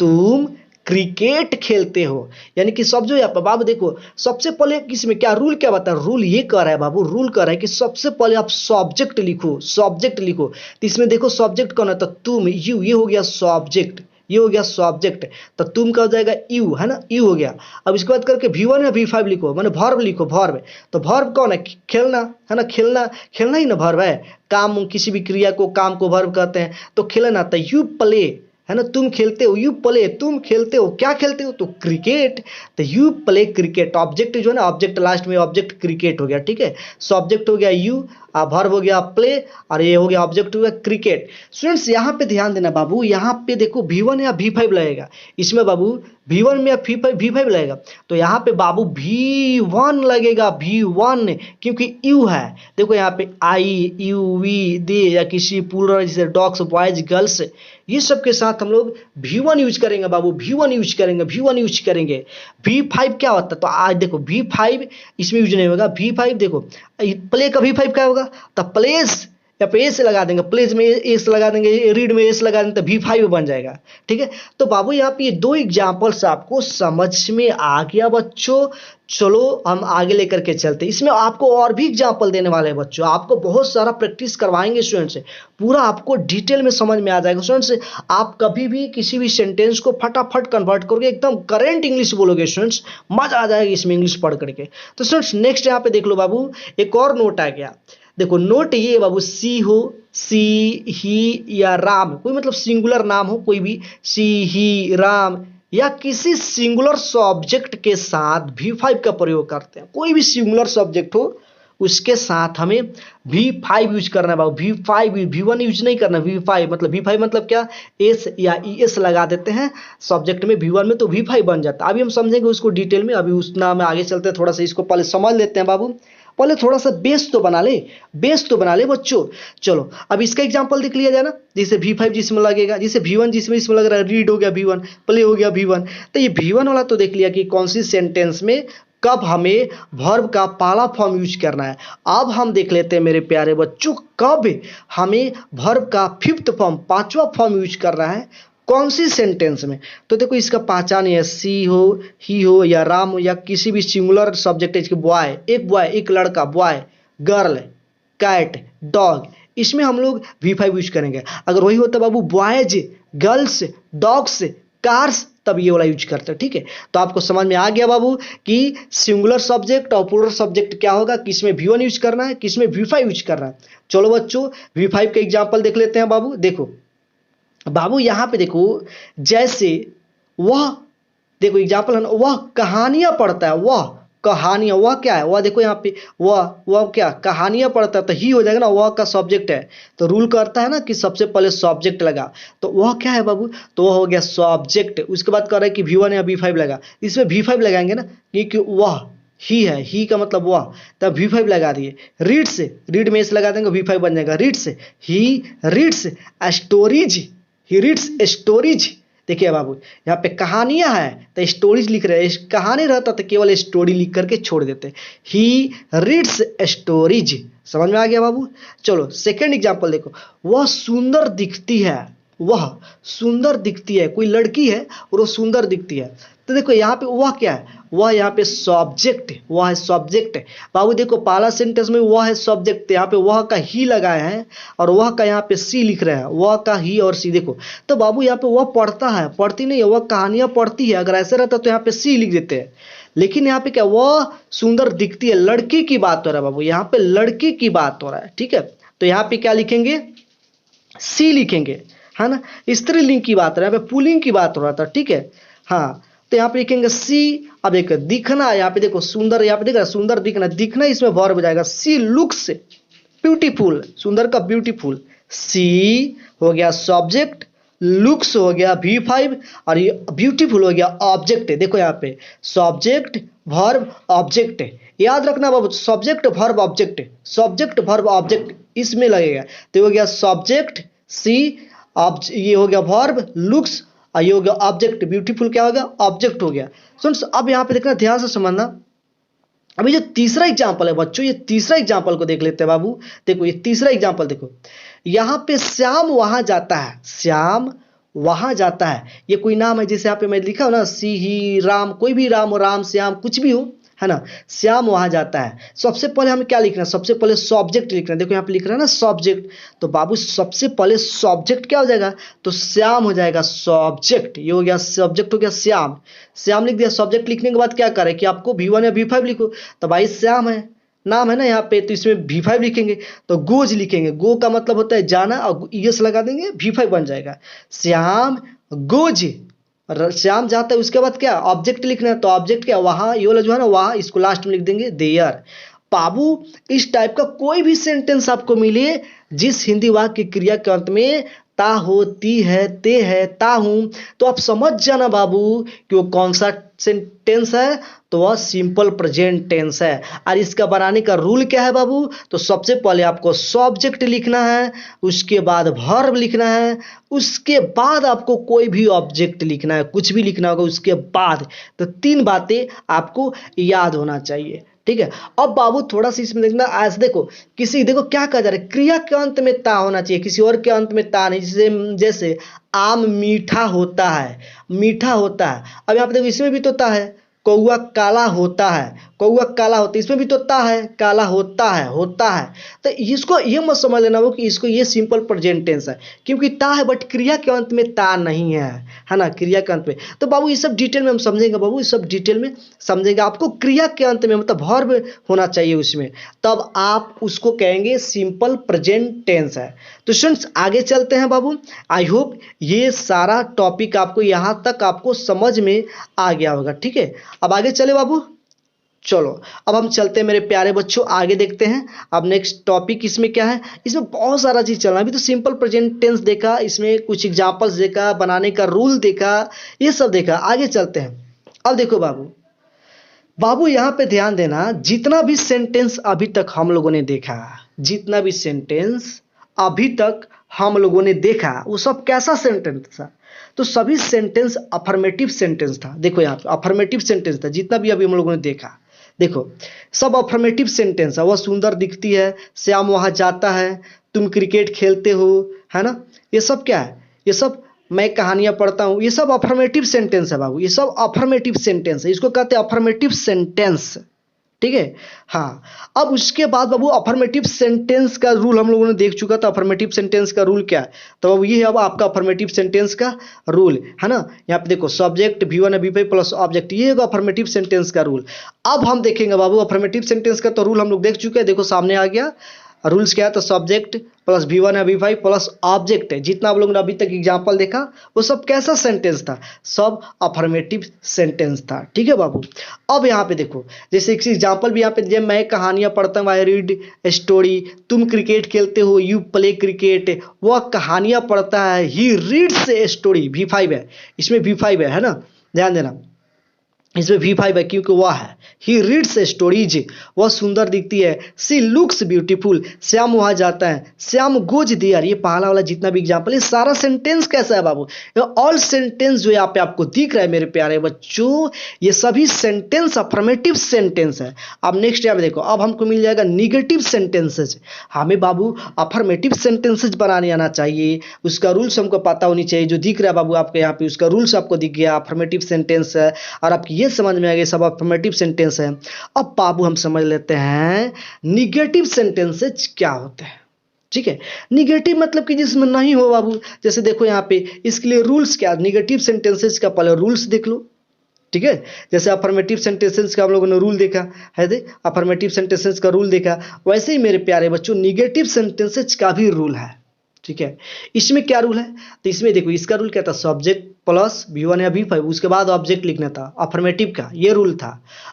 तुम क्रिकेट खेलते हो, यानी कि सब जो यहाँ पर बाबू देखो, सबसे पहले इसमें क्या रूल क्या बता, रूल ये कह रहा है बाबू, रूल कह रहा है कि सबसे पहले आप सब्जेक्ट लिखो, सब्जेक्ट लिखो। तो इसमें देखो सब्जेक्ट कौन है, तो तुम, यू, ये हो गया सब्जेक्ट, ये हो गया सब्जेक्ट। तो तुम का हो जाएगा यू, है ना, यू हो गया। अब इसके बाद करके V1 या V5 लिखो, माने वर्ब लिखो, वर्ब। तो वर्ब कौन है, खेलना, है ना, खेलना, खेलना ही ना वर्ब है, काम, किसी भी क्रिया को काम को वर्ब कहते हैं। तो खेलना, तो यू प्ले, है ना, तुम खेलते हो, यू प्ले, तुम खेलते हो, क्या खेलते हो, तो क्रिकेट। तो यू प्ले क्रिकेट, ऑब्जेक्ट जो है ना, ऑब्जेक्ट लास्ट में ऑब्जेक्ट क्रिकेट हो गया, ठीक है। सब्जेक्ट हो गया यू, वर्ब हो गया प्ले, और ये हो गया ऑब्जेक्ट हो गया क्रिकेट। स्टूडेंट्स यहाँ पे ध्यान देना बाबू, यहाँ पे देखो V1 या V5 लगेगा, इसमें बाबू V1 में या V5 लगेगा, तो यहाँ पे बाबू V1 लगेगा, V1, क्योंकि यू है। देखो यहाँ पे आई, यू, वी, दे, या किसी प्लूरल जैसे डॉग्स, बॉयज, गर्ल्स, ये सब के साथ हम लोग V1 यूज करेंगे बाबू, V1 यूज करेंगे, V1 यूज करेंगे। V5 क्या होता है, तो आज देखो V5 इसमें यूज नहीं होगा। V5 देखो, प्ले का V5 क्या होगा, तो प्लेस, या पे एस लगा देंगे, प्लेस में एस लगा देंगे, रीड में एस लगा देंगे, तो V5 बन जाएगा, ठीक है। तो बाबू यहाँ पे ये दो एग्जाम्पल्स आपको समझ में आ गया बच्चों। चलो हम आगे लेकर के चलते, इसमें आपको और भी एग्जाम्पल देने वाले हैं बच्चों, आपको बहुत सारा प्रैक्टिस करवाएंगे स्टूडेंट से, पूरा आपको डिटेल में समझ में आ जाएगा स्टूडेंट्स। आप कभी भी किसी भी सेंटेंस को फटाफट कन्वर्ट करोगे, एकदम करेंट इंग्लिश बोलोगे स्टूडेंट्स, मजा आ जाएगा इसमें इंग्लिश पढ़ करके। तो स्टूडेंट्स नेक्स्ट यहाँ पे देख लो बाबू, एक और नोट आ गया, देखो नोट ये बाबू, सी हो, सी, ही या राम, कोई मतलब सिंगुलर नाम हो, कोई भी सी, ही, राम, या किसी सिंगुलर सब्जेक्ट के साथ V5 का प्रयोग करते हैं। कोई भी सिंगुलर सब्जेक्ट हो उसके साथ हमें V5 यूज करना है बाबू, V5, V1 यूज नहीं करना, V5 मतलब, V5 मतलब क्या, एस या ES लगा देते हैं सब्जेक्ट में V1 में, तो V5 बन जाता है। अभी हम समझेंगे उसको डिटेल में, अभी उस नाम में आगे चलते हैं, थोड़ा सा इसको पहले समझ लेते हैं बाबू, पहले थोड़ा सा बेस तो बना ले, बेस तो बना ले बच्चों। चलो अब इसका एग्जांपल देख लिया जाए ना, जैसे V5 जिसमें लगेगा, जैसे V1 जिसमें इसमें लग रहा है, रीड हो गया V1, प्ले हो गया V1। तो ये V1 वाला तो देख लिया कि कौन सी सेंटेंस में कब हमें वर्ब का पहला फॉर्म यूज करना है। अब हम देख लेते हैं मेरे प्यारे बच्चों, कब हमें वर्ब का फिफ्थ फॉर्म, पांचवा फॉर्म यूज करना है, कौन सी सेंटेंस में। तो देखो इसका पहचान है, सी हो, ही हो, या राम हो, या किसी भी सिंगुलर सब्जेक्ट है, बॉय, एक लड़का, बॉय, गर्ल, कैट, डॉग, इसमें हम लोग V5 यूज करेंगे। अगर वही होता बाबू बॉयज, गर्ल्स, डॉग्स, कार्स, तब ये वाला यूज करते हैं, ठीक है। तो आपको समझ में आ गया बाबू कि सिंगुलर सब्जेक्ट और प्लूरल सब्जेक्ट क्या होगा, किसमें V1 यूज करना है, किसमें V5 यूज करना है। चलो बच्चों V5 का एग्जाम्पल देख लेते हैं बाबू। देखो बाबू यहाँ पे देखो, जैसे वह, देखो एग्जाम्पल है ना, वह कहानियां पढ़ता है, वह कहानियां, वह क्या है, वह देखो यहाँ पे, वह क्या कहानियां पढ़ता है, तो ही हो जाएगा ना, वह का सब्जेक्ट है। तो रूल करता है ना कि सबसे पहले सब्जेक्ट लगा, तो वह क्या है बाबू, तो वह हो गया सब्जेक्ट। उसके बाद कह रहा है कि V1 या V5 लगा, इसमें V5 लगाएंगे ना, क्योंकि वह ही है, ही का मतलब वह, तब V5 लगा दिए। रीड्स, रीड में इस लगा देंगे, V5 बन जाएगा। Reads, he reads stories, he reads stories. देखिए बाबू यहाँ पे कहानियां है तो स्टोरीज लिख रहे हैं, कहानी रहता तो केवल स्टोरी लिख करके छोड़ देते। ही रीड्स स्टोरीज, समझ में आ गया बाबू। चलो सेकंड एग्जांपल देखो, वह सुंदर दिखती है, वह सुंदर दिखती है, कोई लड़की है और वो सुंदर दिखती है। तो देखो यहाँ पे वह क्या है, वह यहाँ पे सब्जेक्ट, वह है सब्जेक्ट। बाबू देखो पहला सेंटेंस में वह है सब्जेक्ट, यहाँ पे वह का ही लगाए हैं और वह का यहाँ पे सी लिख रहे हैं, वह का ही और सी। देखो तो बाबू यहाँ पे वह पढ़ता है, पढ़ती नहीं है, वह कहानियां पढ़ती है। अगर ऐसे रहता तो यहाँ पे सी लिख देते हैं, लेकिन यहाँ पे क्या, वह सुंदर दिखती है, लड़की की बात हो रहा है बाबू, यहाँ पे लड़की की बात हो रहा है, ठीक है। तो यहाँ पे क्या लिखेंगे, सी लिखेंगे, है ना। स्त्रीलिंग की बात हो रहा है, यहाँ पे पुल्लिंग की बात हो रहा था, ठीक है। हाँ तो यहाँ पे लिखेंगे सी। अब एक दिखना, यहाँ पे देखो सुंदर, यहाँ पे देख रहा सुंदर दिखना, दिखना इसमें वर्ब हो जाएगा। सी लुक्स ब्यूटीफुल, सुंदर का ब्यूटीफुल, सी हो गया सब्जेक्ट, लुक्स हो गया V5 और ये ब्यूटीफुल हो गया ऑब्जेक्ट है। देखो यहाँ पे सब्जेक्ट वर्ब ऑब्जेक्ट है, याद रखना बाबू, subject verb object, subject verb object इसमें लगेगा। तो हो गया सब्जेक्ट सी, ये हो गया वर्ब लुक्स और ये हो गया ऑब्जेक्ट ब्यूटीफुल, क्या हो गया ऑब्जेक्ट हो गया। सुन अब यहाँ पे देखना, ध्यान से समझना। अभी जो तीसरा एग्जाम्पल है बच्चों, ये तीसरा एग्जाम्पल को देख लेते हैं बाबू। देखो ये तीसरा एग्जाम्पल देखो, यहाँ पे श्याम वहां जाता है, श्याम वहां जाता है, ये कोई नाम है, जैसे यहाँ पे मैं लिखा हूं ना सी ही राम, कोई भी राम हो, राम श्याम कुछ भी हो, है ना। श्याम वहां जाता है, सबसे पहले हमें क्या लिखना है, सबसे पहले सब्जेक्ट लिखना है। देखो यहाँ पे लिख रहा है ना सब्जेक्ट, तो बाबू सबसे पहले सब्जेक्ट क्या हो जाएगा, तो श्याम हो जाएगा सब्जेक्ट, ये हो गया सब्जेक्ट हो गया श्याम, श्याम लिख दिया। सब्जेक्ट लिखने के बाद क्या करें कि आपको V1 या V5 लिखो, तो भाई श्याम है नाम है ना यहाँ पे, तो इसमें V5 लिखेंगे, तो गोज लिखेंगे, गो का मतलब होता है जाना, और यस लगा देंगे V5 बन जाएगा, श्याम गोज, श्याम जाता है। उसके बाद क्या ऑब्जेक्ट लिखना है, तो ऑब्जेक्ट क्या वहां, ये वाला जो है ना वहां, इसको लास्ट में लिख देंगे देयर। बाबू इस टाइप का कोई भी सेंटेंस आपको मिले जिस हिंदी वाक्य की क्रिया के अंत में ता हो, ती है, ते है, ता हूं, तो आप समझ जाना बाबू कि वो कौन सा सेंटेंस है, तो वह सिंपल प्रेजेंट टेंस है। और इसका बनाने का रूल क्या है बाबू, तो सबसे पहले आपको सब्जेक्ट लिखना है, उसके बाद वर्ब लिखना है, उसके बाद आपको कोई भी ऑब्जेक्ट लिखना है, कुछ भी लिखना होगा उसके बाद। तो तीन बातें आपको याद होना चाहिए, ठीक है। अब बाबू थोड़ा सा इसमें देखना, आज देखो किसी, देखो क्या कहा जा रहा है, क्रिया के अंत में ता होना चाहिए, किसी और के अंत में ता नहीं। जैसे जैसे आम मीठा होता है, मीठा होता है। अब यहाँ पे देखो इसमें भी तो ता है, कौआ काला होता है, कौआ काला होता है, इसमें भी तो ता है, काला होता है, होता है। तो इसको ये मत समझ लेना वो कि इसको ये सिंपल प्रेजेंट टेंस है, क्योंकि ता है बट क्रिया के अंत में ता नहीं है ना, क्रिया के अंत में। तो बाबू ये सब डिटेल में हम समझेंगे बाबू, ये सब डिटेल में समझेंगे। आपको क्रिया के अंत में मतलब वर्ब होना चाहिए उसमें, तब आप उसको कहेंगे सिंपल प्रेजेंट टेंस है। तो स्टूडेंट्स आगे चलते हैं बाबू। आई होप ये सारा टॉपिक आपको यहाँ तक आपको समझ में आ गया होगा, ठीक है। अब आगे चले बाबू, चलो अब हम चलते हैं मेरे प्यारे बच्चों, आगे देखते हैं। अब नेक्स्ट टॉपिक इसमें क्या है, इसमें बहुत सारा चीज चलना है। अभी तो सिंपल प्रेजेंट टेंस देखा, इसमें कुछ एग्जांपल्स देखा, बनाने का रूल देखा, ये सब देखा। आगे चलते हैं। अब देखो बाबू, बाबू यहाँ पे ध्यान देना, जितना भी सेंटेंस अभी तक हम लोगों ने देखा, जितना भी सेंटेंस अभी तक हम लोगों ने देखा, वो सब कैसा सेंटेंस था, तो सभी सेंटेंस अफर्मेटिव सेंटेंस था। देखो यहाँ पे अफर्मेटिव सेंटेंस था, जितना भी अभी हम लोगों ने देखा, देखो सब अफर्मेटिव सेंटेंस है। वह सुंदर दिखती है, श्याम वहां जाता है, तुम क्रिकेट खेलते हो, है ना, ये सब क्या है, ये सब मैं कहानियां पढ़ता हूं, ये सब अफर्मेटिव सेंटेंस है बाबू, ये सब अफर्मेटिव सेंटेंस है, इसको कहते हैं अफर्मेटिव सेंटेंस, ठीक है। हाँ, अब उसके बाद बाबू अफर्मेटिव सेंटेंस का रूल हम लोगों ने देख चुका था। अफर्मेटिव सेंटेंस का रूल क्या है, तो अब ये है अब आपका अफर्मेटिव सेंटेंस का रूल, है ना। यहाँ पे देखो सब्जेक्ट V1 या V5 प्लस ऑब्जेक्ट, ये है अफर्मेटिव सेंटेंस का रूल। अब हम देखेंगे बाबू अफर्मेटिव सेंटेंस का तो रूल हम लोग देख चुके हैं, देखो सामने आ गया रूल्स क्या है, तो सब्जेक्ट प्लस V1 या V5 प्लस ऑब्जेक्ट है। जितना आप लोगों ने अभी तक एग्जाम्पल देखा वो सब कैसा सेंटेंस था, सब अफर्मेटिव सेंटेंस था, ठीक है बाबू। अब यहाँ पे देखो, जैसे एक एग्जाम्पल भी यहाँ पे, जब मैं कहानियां पढ़ता हूँ, आई रीड स्टोरी, तुम क्रिकेट खेलते हो, यू प्ले क्रिकेट, वह कहानियां पढ़ता है, he reads a story, V5 है, इसमें V5 है ना, ध्यान देना, इसमें V5 है क्योंकि वह है, ही रीड्स स्टोरीज, वह सुंदर दिखती है, सी लुक्स ब्यूटीफुल, श्याम वहां जाता है, श्याम गोज देयर। ये पहला वाला जितना भी एग्जांपल, ये सारा सेंटेंस कैसा है बाबू, ये ऑल सेंटेंस जो यहाँ पे आपको दिख रहा है मेरे प्यारे बच्चों, ये सभी सेंटेंस अफर्मेटिव सेंटेंस है। अब नेक्स्ट यहाँ पे देखो, अब हमको मिल जाएगा निगेटिव सेंटेंसेज। हमें बाबू अफर्मेटिव सेंटेंसेज बनाने आना चाहिए, उसका रूल्स हमको पता होनी चाहिए। जो दिख रहा है बाबू आपके यहाँ पे, उसका रूल्स आपको दिख गया, अफर्मेटिव सेंटेंस है, और आपकी ये समझ में आ गया सब अफर्मेटिव सेंटेंस है। अब बाबू हम समझ लेते हैं निगेटिव सेंटेंसेस क्या होते हैं, ठीक है। निगेटिव मतलब कि जिसमें नहीं हो बाबू, जैसे देखो यहाँ पे इसके लिए रूल्स क्या, निगेटिव सेंटेंसेस का पहले रूल्स देख लो, ठीक है। जैसे अफर्मेटिव सेंटेंसेस का हम लोगों ने रूल देखा है, अफर्मेटिव सेंटेंसेस का रूल देखा, वैसे ही मेरे प्यारे बच्चों निगेटिव सेंटेंसेस का भी रूल है, ठीक है। इसमें क्या रूल है, तो इसमें देखो इसका रूल क्या था, सब्जेक्ट प्लस V1 या V5, उसके बाद ऑब्जेक्ट लिखना था, अफर्मेटिव का ये रूल था।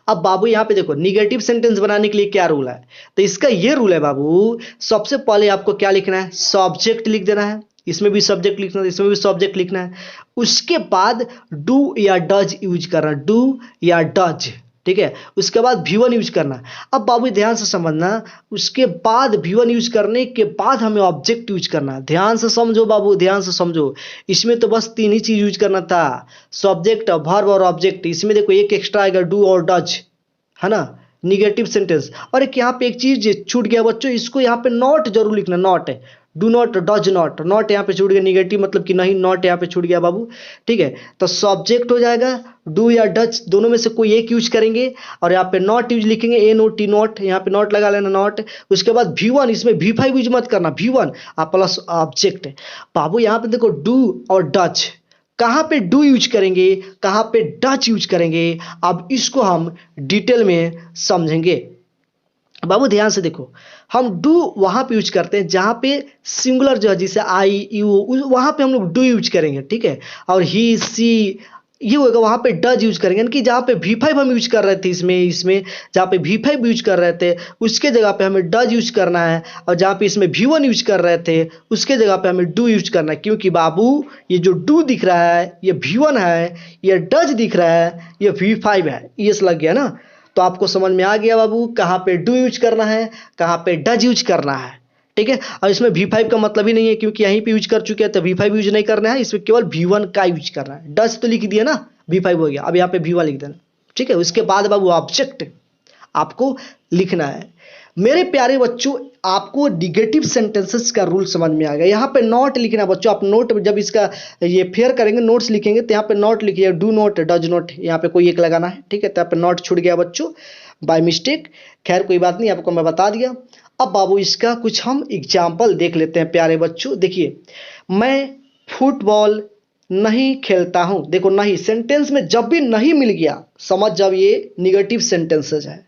अब बाबू यहाँ पे देखो निगेटिव सेंटेंस बनाने के लिए क्या रूल है, तो इसका ये रूल है बाबू, सबसे पहले आपको क्या लिखना है, सब्जेक्ट लिख देना है, इसमें भी सब्जेक्ट लिखना है, इसमें भी सब्जेक्ट लिखना है। उसके बाद डू या डज यूज करना, डू या डज, ठीक है। उसके बाद V1 यूज करना। अब बाबू ध्यान से समझना, उसके बाद V1 यूज करने के बाद हमें ऑब्जेक्ट यूज करना। ध्यान से समझो बाबू, ध्यान से समझो। इसमें तो बस 3 ही चीज यूज करना था, सब्जेक्ट, वर्ब और ऑब्जेक्ट। इसमें देखो एक एक्स्ट्रा आएगा, डू और डज, है ना, निगेटिव सेंटेंस। और एक यहाँ पे एक चीज छूट गया बच्चों, इसको यहाँ पे नॉट जरूर लिखना, नॉट है, do not, does not, not यहाँ पे छूट गया, निगेटिव मतलब कि नहीं, नॉट यहाँ पे छूट गया बाबू, ठीक है। तो सब्जेक्ट हो जाएगा, डू या डज दोनों में से कोई एक यूज करेंगे, और यहाँ पे नॉट यूज लिखेंगे, NOT नॉट, यहाँ पे नॉट लगा लेना, नॉट। उसके बाद V1, इसमें V5 यूज मत करना, V1 प्लस ऑब्जेक्ट। बाबू यहाँ पे देखो डू और डज, कहाँ पे डू यूज करेंगे, कहाँ पे डच यूज करेंगे, अब इसको हम डिटेल में समझेंगे। बाबू ध्यान से देखो, हम डू वहां पे यूज करते हैं जहां पे सिंगुलर जो है, जैसे आई यू, वहां पे हम लोग डू यूज करेंगे, ठीक है। और ही सी ये होगा, वहां पे डज यूज करेंगे, यानी कि जहां पे V5 हम यूज कर रहे थे, इसमें जहां पे V5 यूज कर रहे थे उसके जगह पे हमें डज यूज करना है, और जहां पे इसमें V1 यूज कर रहे थे उसके जगह पे हमें डू यूज करना है। क्योंकि बाबू ये जो डू दिख रहा है ये V1 है, ये डज दिख रहा है ये V5 है, ये लग गया ना। तो आपको समझ में आ गया बाबू, कहाँ पे डू यूज करना है, कहाँ पे डज यूज करना है, ठीक है। और इसमें V5 का मतलब ही नहीं है, क्योंकि यहीं पे यूज कर चुके हैं, तो V5 यूज नहीं करना है, इसमें केवल V1 का यूज करना है। डज तो लिख दिया ना, V5 हो गया, अब यहाँ पे V1 लिख देना, ठीक है। उसके बाद बाबू ऑब्जेक्ट आपको लिखना है। मेरे प्यारे बच्चों, आपको निगेटिव सेंटेंसेस का रूल समझ में आ गया। यहाँ पे नॉट लिखना बच्चों, आप नोट जब इसका ये फेयर करेंगे, नोट्स लिखेंगे, तो यहाँ पे नॉट लिखिए, डू नॉट, डज नॉट, यहाँ पे कोई एक लगाना है, ठीक है। तो यहाँ पे नॉट छूट गया बच्चों बाय मिस्टेक, खैर कोई बात नहीं, आपको मैं बता दिया। अब बाबू इसका कुछ हम एग्जाम्पल देख लेते हैं प्यारे बच्चों। देखिए, मैं फुटबॉल नहीं खेलता हूं। देखो नहीं, सेंटेंस में जब भी नहीं मिल गया, समझ जब ये निगेटिव सेंटेंसेस है।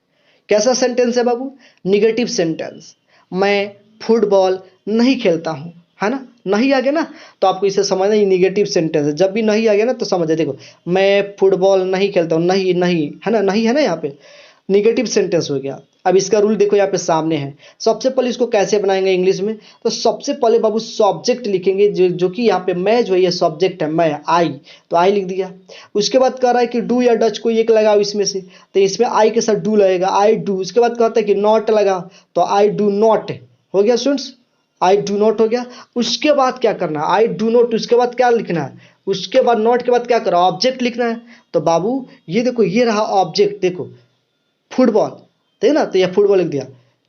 कैसा सेंटेंस है बाबू, निगेटिव सेंटेंस। मैं फुटबॉल नहीं खेलता हूं, है ना, नहीं आ गया ना, तो आपको इसे समझना, ये निगेटिव सेंटेंस है। जब भी नहीं आ गया ना तो समझ, देखो मैं फुटबॉल नहीं खेलता हूं, नहीं, नहीं है ना, नहीं है ना, यहाँ पे निगेटिव सेंटेंस हो गया। अब इसका रूल देखो यहाँ पे सामने है। सबसे पहले इसको कैसे बनाएंगे इंग्लिश में, तो सबसे पहले बाबू सब्जेक्ट लिखेंगे, जो कि यहाँ पे मैं जो है ये सब्जेक्ट है, मैं, आई, तो आई लिख दिया। उसके बाद कह रहा है कि डू या डच कोई एक लगाओ इसमें से, तो इसमें आई के साथ डू लगेगा, आई डू। उसके बाद कहता है कि नॉट लगा, तो आई डू नॉट हो गया स्टूडेंट्स, आई डू नॉट हो गया। उसके बाद क्या करना है, आई डू नॉट, उसके बाद क्या लिखना है, उसके बाद नॉट के बाद क्या करा, ऑब्जेक्ट लिखना है। तो बाबू ये देखो, ये रहा ऑब्जेक्ट, देखो फुटबॉल, ठीक है ना, तो ये फुटबॉल लिख दिया।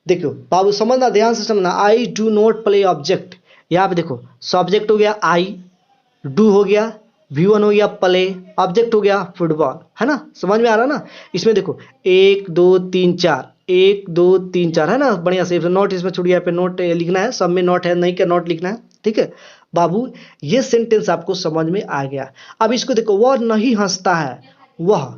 देखो बाबू समझना, ध्यान से समझना, I do not play object. यहाँ पे देखो सब्जेक्ट हो गया आई, डू हो गया, V1 हो गया प्ले, ऑब्जेक्ट हो गया फुटबॉल, है ना, समझ में आ रहा ना। इसमें देखो 1 2 3 4, 1 2 3 4, है ना, बढ़िया से। नोट इसमें छूट गया, पे नोट लिखना है, सब में नोट है, नहीं क्या नोट लिखना है, ठीक है बाबू। ये सेंटेंस आपको समझ में आ गया। अब इसको देखो, वह नहीं हंसता है, वह,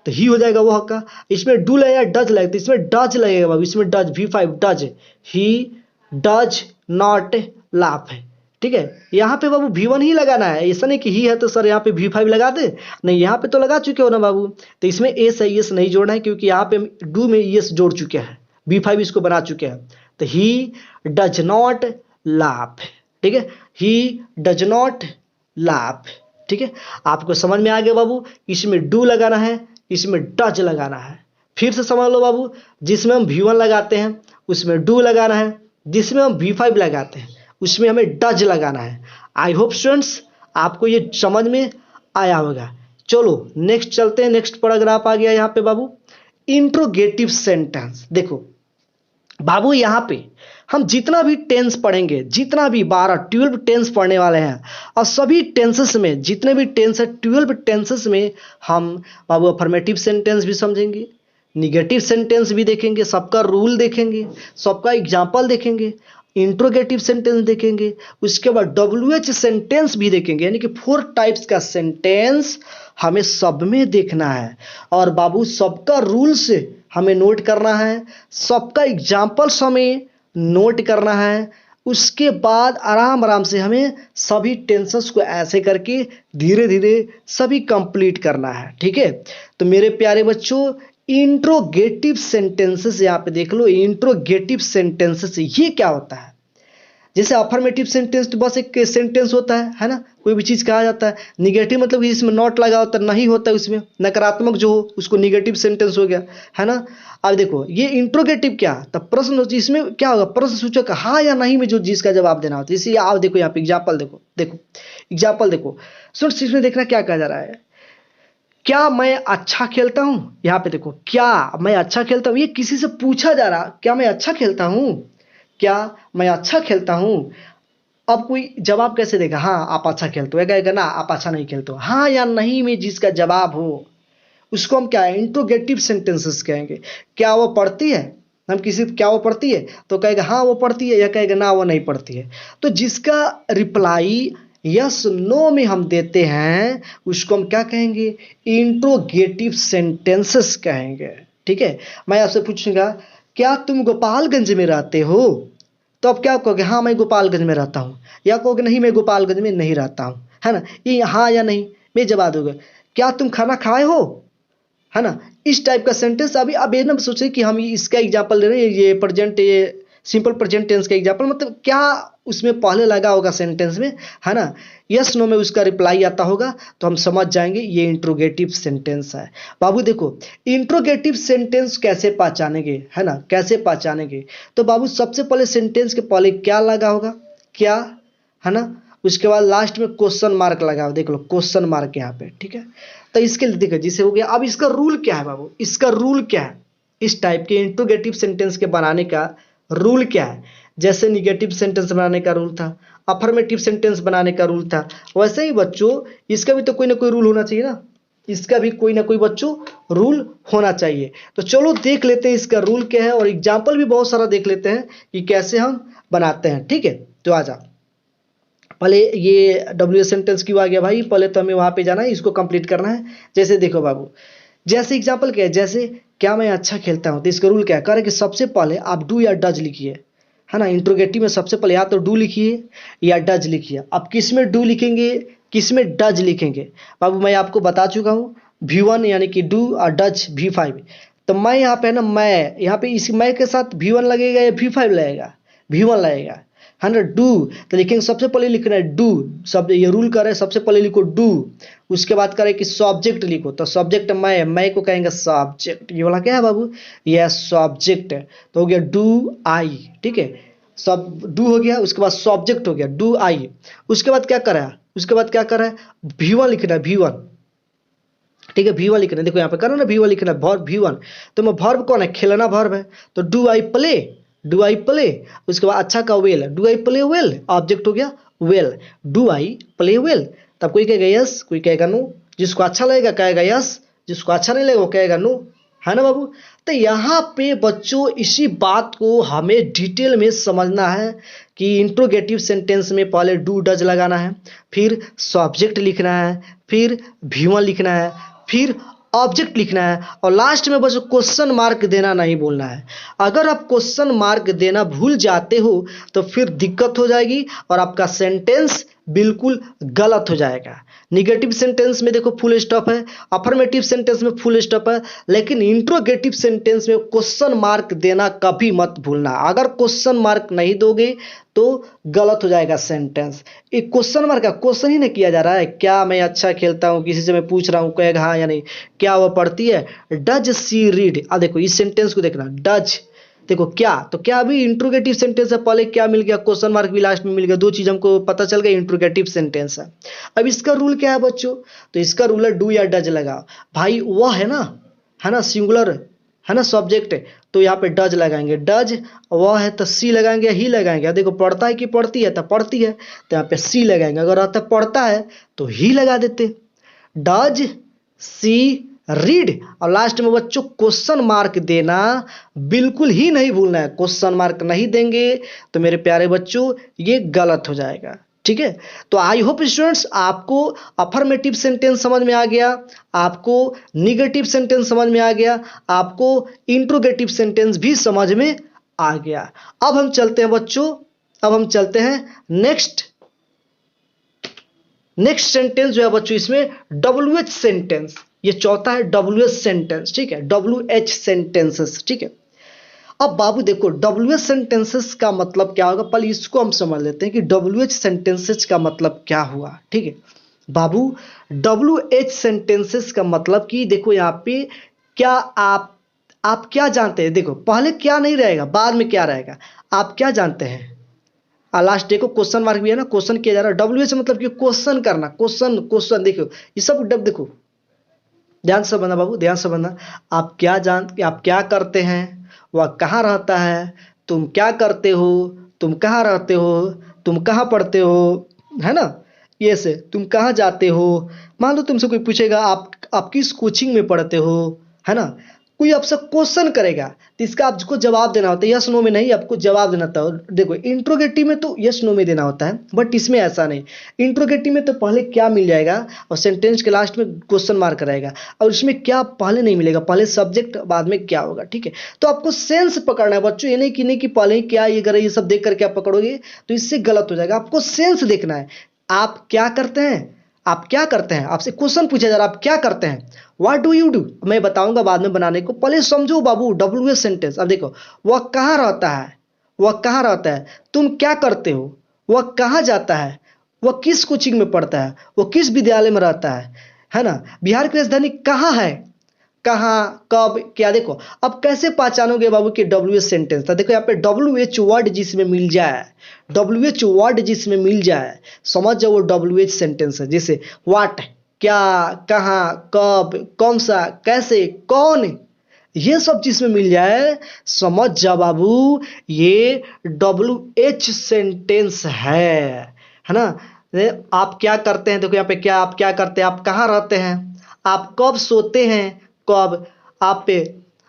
तो ही हो जाएगा वह का। इसमें डू लगेगा, डज लगेगा, तो इसमें डज लगेगा बाबू, इसमें does, V5 does, he does not laugh है, ठीक है। यहाँ पे बाबू V1 ही लगाना है, ऐसा नहीं कि ही है तो सर यहाँ पे V5 लगा दे, नहीं, यहाँ पे तो लगा चुके हो ना बाबू। तो इसमें एस है, एस नहीं जोड़ना है, क्योंकि यहाँ पे डू में एस जोड़ चुके हैं, V5 इसको बना चुके हैं। तो ही डज नॉट लाफ, ठीक है, ही डज नॉट लाफ, ठीक है। आपको समझ में आ गया बाबू, इसमें डू लगाना है, इसमें डज लगाना है। फिर से समझ लो बाबू, जिसमें हम V1 लगाते हैं उसमें डू लगाना है, जिसमें हम V5 लगाते हैं उसमें हमें डज लगाना है। आई होप स्टूडेंट्स आपको ये समझ में आया होगा। चलो नेक्स्ट चलते हैं, नेक्स्ट पैराग्राफ आ गया यहाँ पे बाबू, इंट्रोगेटिव सेंटेंस। देखो बाबू यहाँ पे हम जितना भी टेंस पढ़ेंगे, जितना भी 12 टेंस पढ़ने वाले हैं, और सभी टेंसेस में जितने भी टेंस है 12 टेंसेस में हम बाबू अफर्मेटिव सेंटेंस भी समझेंगे, निगेटिव सेंटेंस भी देखेंगे, सबका रूल देखेंगे, सबका एग्जाम्पल देखेंगे, इंट्रोगेटिव सेंटेंस देखेंगे, उसके बाद WH सेंटेंस भी देखेंगे, यानी कि 4 टाइप्स का सेंटेंस हमें सब में देखना है। और बाबू सबका रूल्स हमें नोट करना है, सबका एग्जाम्पल्स हमें नोट करना है। उसके बाद आराम आराम से हमें सभी टेंसेस को ऐसे करके धीरे धीरे सभी कंप्लीट करना है, ठीक है। तो मेरे प्यारे बच्चों, इंट्रोगेटिव सेंटेंसेस यहाँ पे देख लो, इंट्रोगेटिव सेंटेंसेस ये क्या होता है। जैसे अफर्मेटिव सेंटेंस तो बस एक सेंटेंस होता है ना, कोई भी चीज़ कहा जाता है। निगेटिव मतलब कि इसमें नॉट लगा होता है, नहीं होता है उसमें, नकारात्मक जो हो उसको निगेटिव सेंटेंस हो गया, है ना। अब देखो ये इंट्रोगेटिव क्या, तब प्रश्न, इसमें क्या होगा, प्रश्न सूचक हाँ या नहीं में जो जिसका जवाब देना होता है। इसी आप देखो यहाँ पे एग्जाम्पल देखो, एग्जाम्पल देखो सुन, इसमें देखना क्या कहा जा रहा है, क्या मैं अच्छा खेलता हूं। यहाँ पे देखो क्या मैं अच्छा खेलता हूं, ये किसी से पूछा जा रहा, क्या मैं अच्छा खेलता हूं, क्या मैं अच्छा खेलता हूं। अब कोई जवाब कैसे देगा, हाँ आप अच्छा खेलते हो, कहेगा ना आप अच्छा नहीं खेलते हो। हाँ या नहीं में जिसका जवाब हो उसको हम क्या है, इंट्रोगेटिव सेंटेंसेस कहेंगे। क्या वो पढ़ती है, हम किसी क्या वो पढ़ती है तो कहेगा हाँ वो पढ़ती है, या कहेगा ना वो नहीं पढ़ती है। तो जिसका रिप्लाई यस नो में हम देते हैं उसको हम क्या कहेंगे, इंट्रोगेटिव सेंटेंसेस कहेंगे। ठीक है, मैं आपसे पूछूंगा क्या तुम गोपालगंज में रहते हो, तो अब क्या कहोगे, हाँ मैं गोपालगंज में रहता हूँ, या कहोगे नहीं मैं गोपालगंज में नहीं रहता हूँ, है ना। ये हाँ या नहीं में जवाब दोगे। क्या तुम खाना खाए हो, है ना। इस टाइप का सेंटेंस। अभी अब ये ना सोचे कि हम इसका एग्जाम्पल ले रहे हैं, ये प्रेजेंट, ये सिंपल प्रेजेंट टेंस का एग्जाम्पल, मतलब क्या उसमें पहले लगा होगा सेंटेंस में, है ना। यस नो में उसका रिप्लाई आता होगा तो हम समझ जाएंगे ये इंट्रोगेटिव सेंटेंस है। बाबू देखो इंट्रोगेटिव सेंटेंस कैसे पहचानेंगे, है ना, कैसे पहचानेंगे। तो बाबू सबसे पहले सेंटेंस के पहले क्या लगा होगा, क्या, है ना। उसके बाद लास्ट में क्वेश्चन मार्क लगा हो, देख लो क्वेश्चन मार्क यहाँ पे, ठीक है। तो इसके लिए देखो जिसे हो गया। अब इसका रूल क्या है बाबू, इसका रूल क्या है, इस टाइप के इंट्रोगेटिव सेंटेंस के बनाने का रूल क्या है। जैसे निगेटिव सेंटेंस बनाने का रूल था, अफर्मेटिव सेंटेंस बनाने का रूल था, वैसे ही बच्चों इसका भी तो कोई ना कोई रूल होना चाहिए ना, इसका भी कोई ना कोई बच्चों रूल होना चाहिए। तो चलो देख लेते हैं इसका रूल क्या है, और एग्जाम्पल भी बहुत सारा देख लेते हैं कि कैसे हम बनाते हैं। ठीक है, तो आजा पहले ये डब्ल्यू सेंटेंस क्यों आ गया भाई, पहले तो हमें वहां पे जाना है, इसको कंप्लीट करना है। जैसे देखो बाबू, जैसे एग्जांपल क्या है, जैसे क्या मैं अच्छा खेलता हूं, तो इसका रूल क्या है, कह रहे कि सबसे पहले आप डू या डज लिखिए, है ना। इंट्रोगेटिव में सबसे पहले या तो डू लिखिए या डज लिखिए। अब किस में डू लिखेंगे, किस में डज लिखेंगे। बाबू मैं आपको बता चुका हूँ, V1 यानी कि डू और डज V5। तो मैं यहाँ पे है ना, मैं यहाँ पे इस मैं के साथ V1 लगेगा या V5 लगेगा, V1 लगेगा, है ना। डू तो लिखेंगे, सबसे पहले लिखना है डू, सब ये रूल कर रहे हैं, सबसे पहले लिखो डू। उसके बाद करें कि सब्जेक्ट लिखो, तो सब्जेक्ट मैं को कहेंगे सब्जेक्ट, ये वाला क्या है बाबू, ये सब्जेक्ट है। तो हो गया डू आई, ठीक है, सब डू हो गया। उसके बाद सब्जेक्ट हो गया डू आई। उसके बाद क्या करा, उसके बाद क्या करा है, V1 लिखना है, V1, ठीक है। V1 लिखना है, देखो यहाँ पे करो ना, V1 लिखना है, वर्ब V1। तो मैं वर्ब कौन है, खेलना वर्ब है, तो do I play, do I play. उसके बाद अच्छा का well, do I play well, object हो गया well, do I play well. तब कोई कहेगा यस, कोई कहेगा नो, जिसको अच्छा लगेगा कहेगा यस, जिसको अच्छा नहीं लगेगा वो कहेगा नो, है ना बाबू। तो यहाँ पे बच्चों इसी बात को हमें डिटेल में समझना है कि इंट्रोगेटिव सेंटेंस में पहले डू डज लगाना है, फिर सब्जेक्ट लिखना है, फिर V1 लिखना है, फिर ऑब्जेक्ट लिखना है, और लास्ट में बस क्वेश्चन मार्क देना नहीं बोलना है। अगर आप क्वेश्चन मार्क देना भूल जाते हो तो फिर दिक्कत हो जाएगी और आपका सेंटेंस बिल्कुल गलत हो जाएगा। निगेटिव सेंटेंस में देखो फुल स्टॉप है, अफर्मेटिव सेंटेंस में फुल स्टॉप है, लेकिन इंट्रोगेटिव सेंटेंस में क्वेश्चन मार्क देना कभी मत भूलना। अगर क्वेश्चन मार्क नहीं दोगे तो गलत हो जाएगा सेंटेंस। एक क्वेश्चन मार्क का क्वेश्चन ही नहीं किया जा रहा है, क्या मैं अच्छा खेलता हूँ, किसी से मैं पूछ रहा हूँ, कहेगा हाँ या नहीं, क्या वो पढ़ती है, डज सी रीड। अब देखो इस सेंटेंस को देखना, डज, देखो क्या, तो क्या अभी इंट्रोगेटिव सेंटेंस है, पहले क्या मिल गया, क्वेश्चन मार्क भी लास्ट में मिल गया, दो चीज हमको पता चल गया इंट्रोगेटिव सेंटेंस है। अब इसका रूल क्या है बच्चों, तो इसका रूल है डू या डज लगा। भाई वह है ना सिंगुलर, है ना सब्जेक्ट, तो यहाँ पे डज लगाएंगे, डज, वह है तो सी लगाएंगे, ही लगाएंगे। देखो पढ़ता है कि पढ़ती है, तो पढ़ती है तो यहाँ पे सी लगाएंगे, अगर रहता पढ़ता है तो ही लगा देते, डज सी रीड। और लास्ट में बच्चों क्वेश्चन मार्क देना बिल्कुल ही नहीं भूलना है, क्वेश्चन मार्क नहीं देंगे तो मेरे प्यारे बच्चों ये गलत हो जाएगा। ठीक है, तो आई होप स्टूडेंट्स आपको अफर्मेटिव सेंटेंस समझ में आ गया, आपको निगेटिव सेंटेंस समझ में आ गया, आपको इंट्रोगेटिव सेंटेंस भी समझ में आ गया। अब हम चलते हैं बच्चों, अब हम चलते हैं नेक्स्ट सेंटेंस जो है बच्चों, इसमें WH सेंटेंस, ये चौथा है WH सेंटेंस, ठीक है, WH सेंटेंसेस, ठीक है। अब बाबू देखो डब्ल्यू एच सेंटेंसेस का मतलब क्या होगा, पहले इसको हम समझ लेते हैं कि डब्ल्यू एच सेंटेंसेस का मतलब क्या हुआ। ठीक है बाबू, डब्ल्यू एच सेंटेंसेस का मतलब कि देखो यहाँ पे क्या आप क्या जानते हैं, देखो पहले क्या नहीं रहेगा, बाद में क्या रहेगा, आप क्या जानते हैं। लास्ट डे को क्वेश्चन मार्क भी है ना, क्वेश्चन किया जा रहा है। डब्ल्यू एच मतलब कि क्वेश्चन करना, क्वेश्चन क्वेश्चन देखो ये सब डब देखो, ध्यान से बना बाबू, ध्यान से बना। आप क्या करते हैं, वह कहाँ रहता है, तुम क्या करते हो, तुम कहाँ रहते हो, तुम कहाँ पढ़ते हो, है ना। ये से तुम कहाँ जाते हो, मान लो तुमसे कोई पूछेगा आप किस कोचिंग में पढ़ते हो, है ना। कोई आपसे क्वेश्चन करेगा तो इसका आपको जवाब देना होता है, यस नो में नहीं, आपको जवाब देना होता है। देखो इंट्रोगेटिव में तो यस नो में देना होता है, बट इसमें ऐसा नहीं। इंट्रोगेटिव में तो पहले क्या मिल जाएगा और सेंटेंस के लास्ट में क्वेश्चन मार्क रहेगा, और इसमें क्या पहले नहीं मिलेगा, पहले सब्जेक्ट बाद में क्या होगा। ठीक है, तो आपको सेंस पकड़ना है बच्चों, ये नहीं कि पहले ही क्या ये करे, ये सब देख करके आप पकड़ोगे तो इससे गलत हो जाएगा। आपको सेंस देखना है, आप क्या करते हैं, आप क्या करते हैं, आपसे क्वेश्चन पूछा जा रहा है आप क्या करते हैं, व्हाट डू यू डू, मैं बताऊंगा बाद में बनाने को, पहले समझो बाबू डब्ल्यू एच सेंटेंस। अब देखो वह कहाँ रहता है, वह कहाँ रहता है, तुम क्या करते हो, वह कहाँ जाता है, वह किस कोचिंग में पढ़ता है, वह किस विद्यालय में रहता है ना। बिहार की राजधानी कहाँ है, कहाँ कब क्या। देखो अब कैसे पहचानोगे बाबू कि डब्ल्यू एच सेंटेंस था, देखो यहाँ पे डब्ल्यू एच वर्ड जिसमें मिल जाए, डब्ल्यू एच वर्ड जिसमें मिल जाए समझ जाओ वो डब्ल्यू एच सेंटेंस है। जैसे व्हाट, क्या, कहाँ, कब, कौन सा, कैसे, कौन, ये सब चीज में मिल जाए समझ जा बाबू ये डब्ल्यू एच सेंटेंस है ना। आप क्या करते हैं, देखो यहाँ पे क्या, आप क्या करते हैं, आप कहाँ रहते हैं, आप कब सोते हैं, कब, आप पे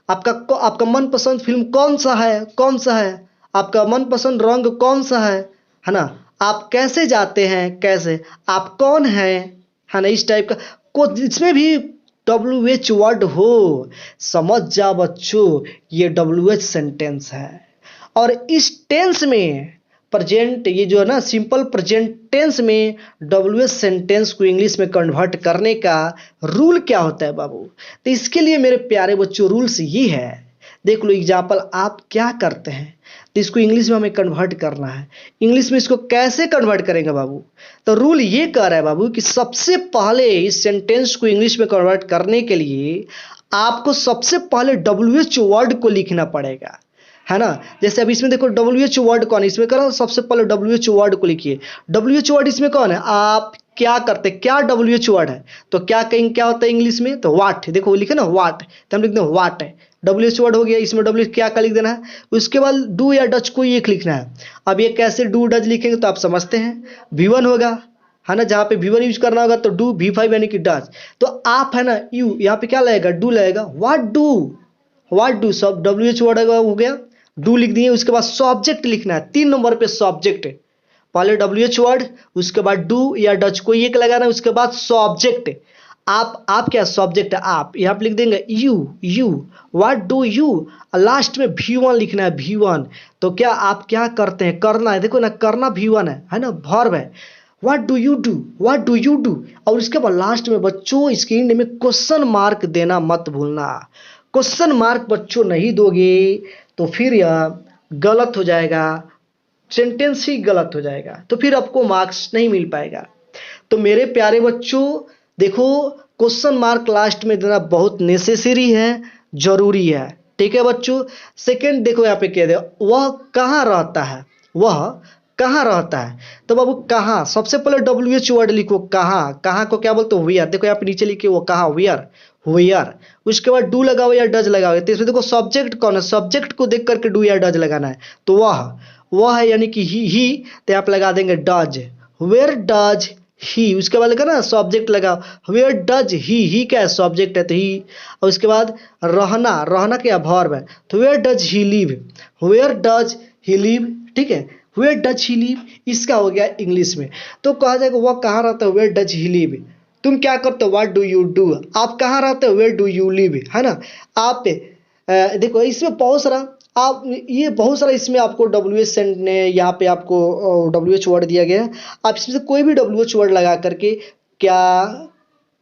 आपका मनपसंद फिल्म कौन सा है, कौन सा है, आपका मनपसंद रंग कौन सा है ना। आप कैसे जाते हैं, कैसे, आप कौन हैं, है ना। इस टाइप का को इसमें भी डब्ल्यू एच वर्ड हो, समझ जा बच्चों ये डब्ल्यू एच सेंटेंस है। और इस टेंस में प्रेजेंट, ये जो है ना सिंपल प्रेजेंट टेंस में डब्ल्यू एच सेंटेंस को इंग्लिश में कन्वर्ट करने का रूल क्या होता है बाबू। तो इसके लिए मेरे प्यारे बच्चों रूल्स ये है, देख लो एग्जाम्पल, आप क्या करते हैं, तो इसको इंग्लिश में हमें कन्वर्ट करना है। इंग्लिश में इसको कैसे कन्वर्ट करेंगे बाबू, तो रूल ये कह रहा है बाबू कि सबसे पहले इस सेंटेंस को इंग्लिश में कन्वर्ट करने के लिए आपको सबसे पहले डब्ल्यू एच वर्ड को लिखना पड़ेगा, है ना। जैसे अब इसमें देखो डब्ल्यू एच वर्ड कौन है, इसमें करो सबसे पहले डब्ल्यू एच वर्ड को लिखिए। डब्ल्यू एच वर्ड इसमें कौन है, आप क्या करते, क्या डब्ल्यू एच वर्ड है, तो क्या कहेंगे, क्या होता है इंग्लिश में, तो वाट, देखो लिखे ना वाट, तो हम लिखते हैं वाट है, डब्ल्यू एच वर्ड हो गया। इसमें डब्ल्यू क्या का लिख देना है, उसके बाद डू या डच को एक लिखना है। अब ये कैसे डू डच लिखेंगे तो आप समझते हैं, V1 होगा, है ना, जहाँ पे V1 यूज करना होगा तो डू, V5 यानी कि डच, तो आप है ना यू, यहाँ पे क्या लगेगा, डू लगेगा, व्हाट डू सब डब्ल्यू एच वर्ड हो गया, डू लिख दिए। उसके बाद सब्जेक्ट लिखना है, 3 नंबर पे सब्जेक्ट, पहले डब्ल्यू एच वर्ड, उसके बाद डू या डच को एक लगाना है, उसके बाद सब्जेक्ट, आप क्या सब्जेक्ट, आप यहाँ पे लिख देंगे you, what do you, last में V1 लिखना है, V1, तो क्या आप क्या करते हैं, करना है, देखो ना करना V1 है ना, वर्ब है। What do you do, what do you do, और इसके बाद लास्ट में बच्चों इसके एंड में क्वेश्चन मार्क देना मत भूलना। क्वेश्चन मार्क बच्चों नहीं दोगे तो फिर यह गलत हो जाएगा, सेंटेंस ही गलत हो जाएगा, तो फिर आपको मार्क्स नहीं मिल पाएगा। तो मेरे प्यारे बच्चों देखो क्वेश्चन मार्क लास्ट में देना बहुत नेसेसरी है, जरूरी है। ठीक है बच्चों। सेकंड देखो यहाँ पे कह दे वह कहाँ रहता है, वह कहाँ रहता है, तो बाबू कहाँ, सबसे पहले डब्ल्यू एच वर्ड लिखो, कहाँ, कहाँ को क्या बोलते हो, वेयर, देखो यहाँ पे नीचे लिखे वो कहाँ, वेयर, उसके बाद डू लगाओ या डज लगाओ, तो इसमें देखो सब्जेक्ट कौन है, सब्जेक्ट को देख करके डू या डज लगाना है, तो वह है यानी कि ही, तो आप लगा देंगे डज, वेयर डज ही, उसके बाद लगा ना सब्जेक्ट लगाओ, वेयर डज ही क्या है, सब्जेक्ट है तो ही, और उसके बाद रहना क्या वर्ब है, तो where does he live, where does he live, ठीक है, वेयर डज ही लिव, इसका हो गया इंग्लिश में। तो कहा जाएगा वह कहाँ रहता है, वेयर डज ही लिव, तुम क्या करते हो, व्हाट डू यू डू, आप कहाँ रहते हो, वेयर डू यू लिव, है ना। आप देखो इसमें बहुत सारा आप ये बहुत सारा इसमें आपको डब्ल्यू एच ने यहाँ पे आपको डब्ल्यू एच वर्ड दिया गया है, आप इसमें से कोई भी डब्ल्यू एच वर्ड लगा करके क्या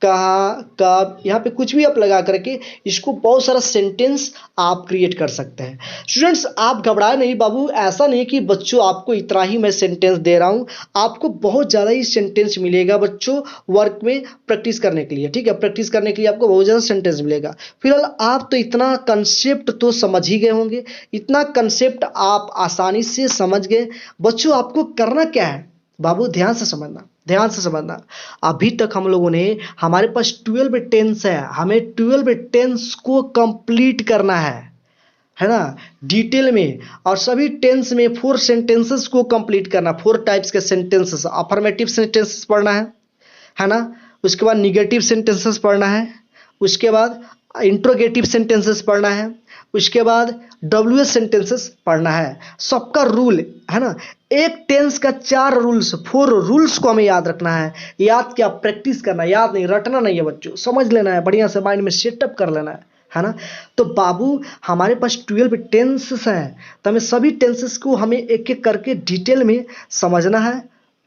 कहाँ, कब, यहाँ पे कुछ भी आप लगा करके इसको बहुत सारा सेंटेंस आप क्रिएट कर सकते हैं। स्टूडेंट्स आप घबराए नहीं बाबू, ऐसा नहीं कि बच्चों आपको इतना ही मैं सेंटेंस दे रहा हूँ, आपको बहुत ज़्यादा ही सेंटेंस मिलेगा बच्चों वर्क में प्रैक्टिस करने के लिए। ठीक है, प्रैक्टिस करने के लिए आपको बहुत ज़्यादा सेंटेंस मिलेगा। फिलहाल आप तो इतना कंसेप्ट तो समझ ही गए होंगे, इतना कंसेप्ट आप आसानी से समझ गए। बच्चों आपको करना क्या है बाबू, ध्यान से समझना, ध्यान से समझना। अभी तक हम लोगों ने, हमारे पास 12 टेंस है, हमें 12 टेंस को कंप्लीट करना है ना, डिटेल में। और सभी टेंस में 4 सेंटेंसेस को कंप्लीट करना, 4 टाइप्स के सेंटेंसेस। अफर्मेटिव सेंटेंसेस पढ़ना है ना, उसके बाद निगेटिव सेंटेंसेस पढ़ना है, उसके बाद इंट्रोगेटिव सेंटेंसेस पढ़ना है, उसके बाद डब्ल्यूएच सेंटेंसेस पढ़ना है। सबका रूल है ना, एक टेंस का 4 रूल्स, 4 रूल्स को हमें याद रखना है। याद क्या, प्रैक्टिस करना, याद नहीं, रटना नहीं है बच्चों, समझ लेना है, बढ़िया से माइंड में सेटअप कर लेना है ना। तो बाबू हमारे पास 12 टेंसेस हैं, तो हमें सभी टेंसेस को हमें एक एक करके डिटेल में समझना है,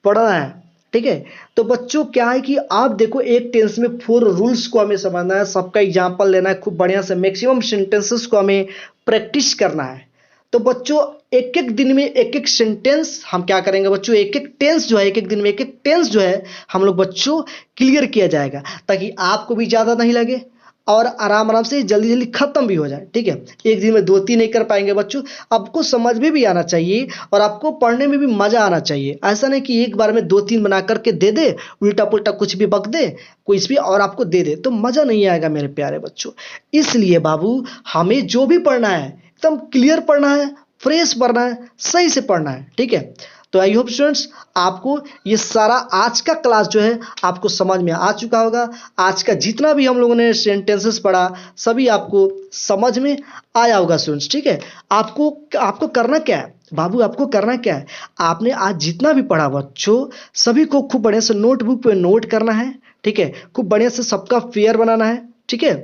पढ़ना है। ठीक है, तो बच्चों क्या है कि आप देखो एक टेंस में 4 रूल्स को हमें समझना है, सबका एग्जाम्पल लेना है खूब बढ़िया से, मैक्सिमम सेंटेंसेस को हमें प्रैक्टिस करना है। तो बच्चों एक एक दिन में एक एक सेंटेंस हम क्या करेंगे बच्चों, एक एक टेंस जो है, एक एक दिन में एक एक टेंस जो है हम लोग बच्चों क्लियर किया जाएगा, ताकि आपको भी ज़्यादा नहीं लगे और आराम आराम से जल्दी जल्दी खत्म भी हो जाए। ठीक है, एक दिन में 2-3 नहीं कर पाएंगे बच्चों, आपको समझ में भी आना चाहिए और आपको पढ़ने में भी मजा आना चाहिए। ऐसा नहीं कि एक बार में 2-3 बना करके दे दे, उल्टा पुल्टा कुछ भी बक दे, कुछ भी और आपको दे दे, तो मजा नहीं आएगा मेरे प्यारे बच्चों। इसलिए बाबू हमें जो भी पढ़ना है एकदम क्लियर पढ़ना है, फ्रेश पढ़ना है, सही से पढ़ना है। ठीक है, तो आई होप स्टूडेंट्स आपको ये सारा आज का क्लास जो है आपको समझ में आ चुका होगा। आज का जितना भी हम लोगों ने सेंटेंसेस पढ़ा सभी आपको समझ में आया होगा स्टूडेंट्स। ठीक है, आपको आपको करना क्या है बाबू, आपको करना क्या है, आपने आज जितना भी पढ़ा बच्चों सभी को खूब बढ़िया से नोटबुक पे नोट करना है। ठीक है, खूब बढ़िया से सबका फेयर बनाना है। ठीक है,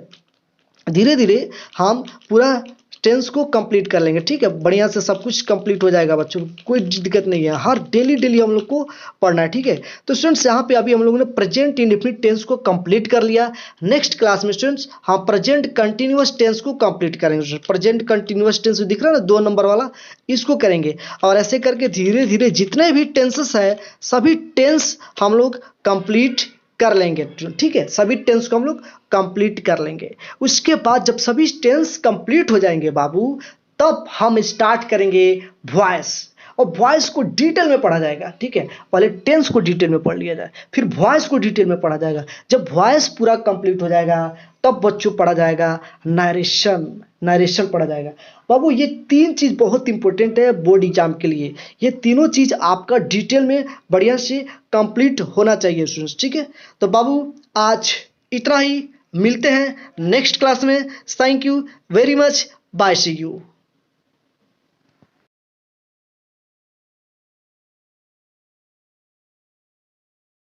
धीरे धीरे हम पूरा टेंस को कंप्लीट कर लेंगे। ठीक है, बढ़िया से सब कुछ कंप्लीट हो जाएगा बच्चों, कोई दिक्कत नहीं है, हर डेली डेली हम लोग को पढ़ना है। ठीक है, तो स्टूडेंट्स यहाँ पे अभी हम लोगों ने प्रेजेंट इंडेफिनिट टेंस को कंप्लीट कर लिया। नेक्स्ट क्लास में स्टूडेंट्स हम प्रेजेंट कंटिन्यूअस टेंस को कंप्लीट करेंगे। प्रेजेंट कंटिन्यूअस टेंस दिख रहा है ना 2 नंबर वाला, इसको करेंगे। और ऐसे करके धीरे धीरे जितने भी टेंसेस है सभी टेंस हम लोग कंप्लीट कर लेंगे। ठीक है, सभी टेंस को हम लोग कंप्लीट कर लेंगे। उसके बाद जब सभी टेंस कंप्लीट हो जाएंगे बाबू, तब हम स्टार्ट करेंगे वॉइस, और वॉइस को डिटेल में पढ़ा जाएगा। ठीक है, पहले टेंस को डिटेल में पढ़ लिया जाए, फिर वॉइस को डिटेल में पढ़ा जाएगा। जब वॉइस पूरा कंप्लीट हो जाएगा तब बच्चों पढ़ा जाएगा नरेशन, नरेशन पढ़ा जाएगा। बाबू ये 3 चीज बहुत इंपॉर्टेंट है बोर्ड एग्जाम के लिए, ये तीनों चीज आपका डिटेल में बढ़िया से कंप्लीट होना चाहिए स्टूडेंट्स। ठीक है, तो बाबू आज इतना ही, मिलते हैं नेक्स्ट क्लास में। Thank you very much, bye, see you.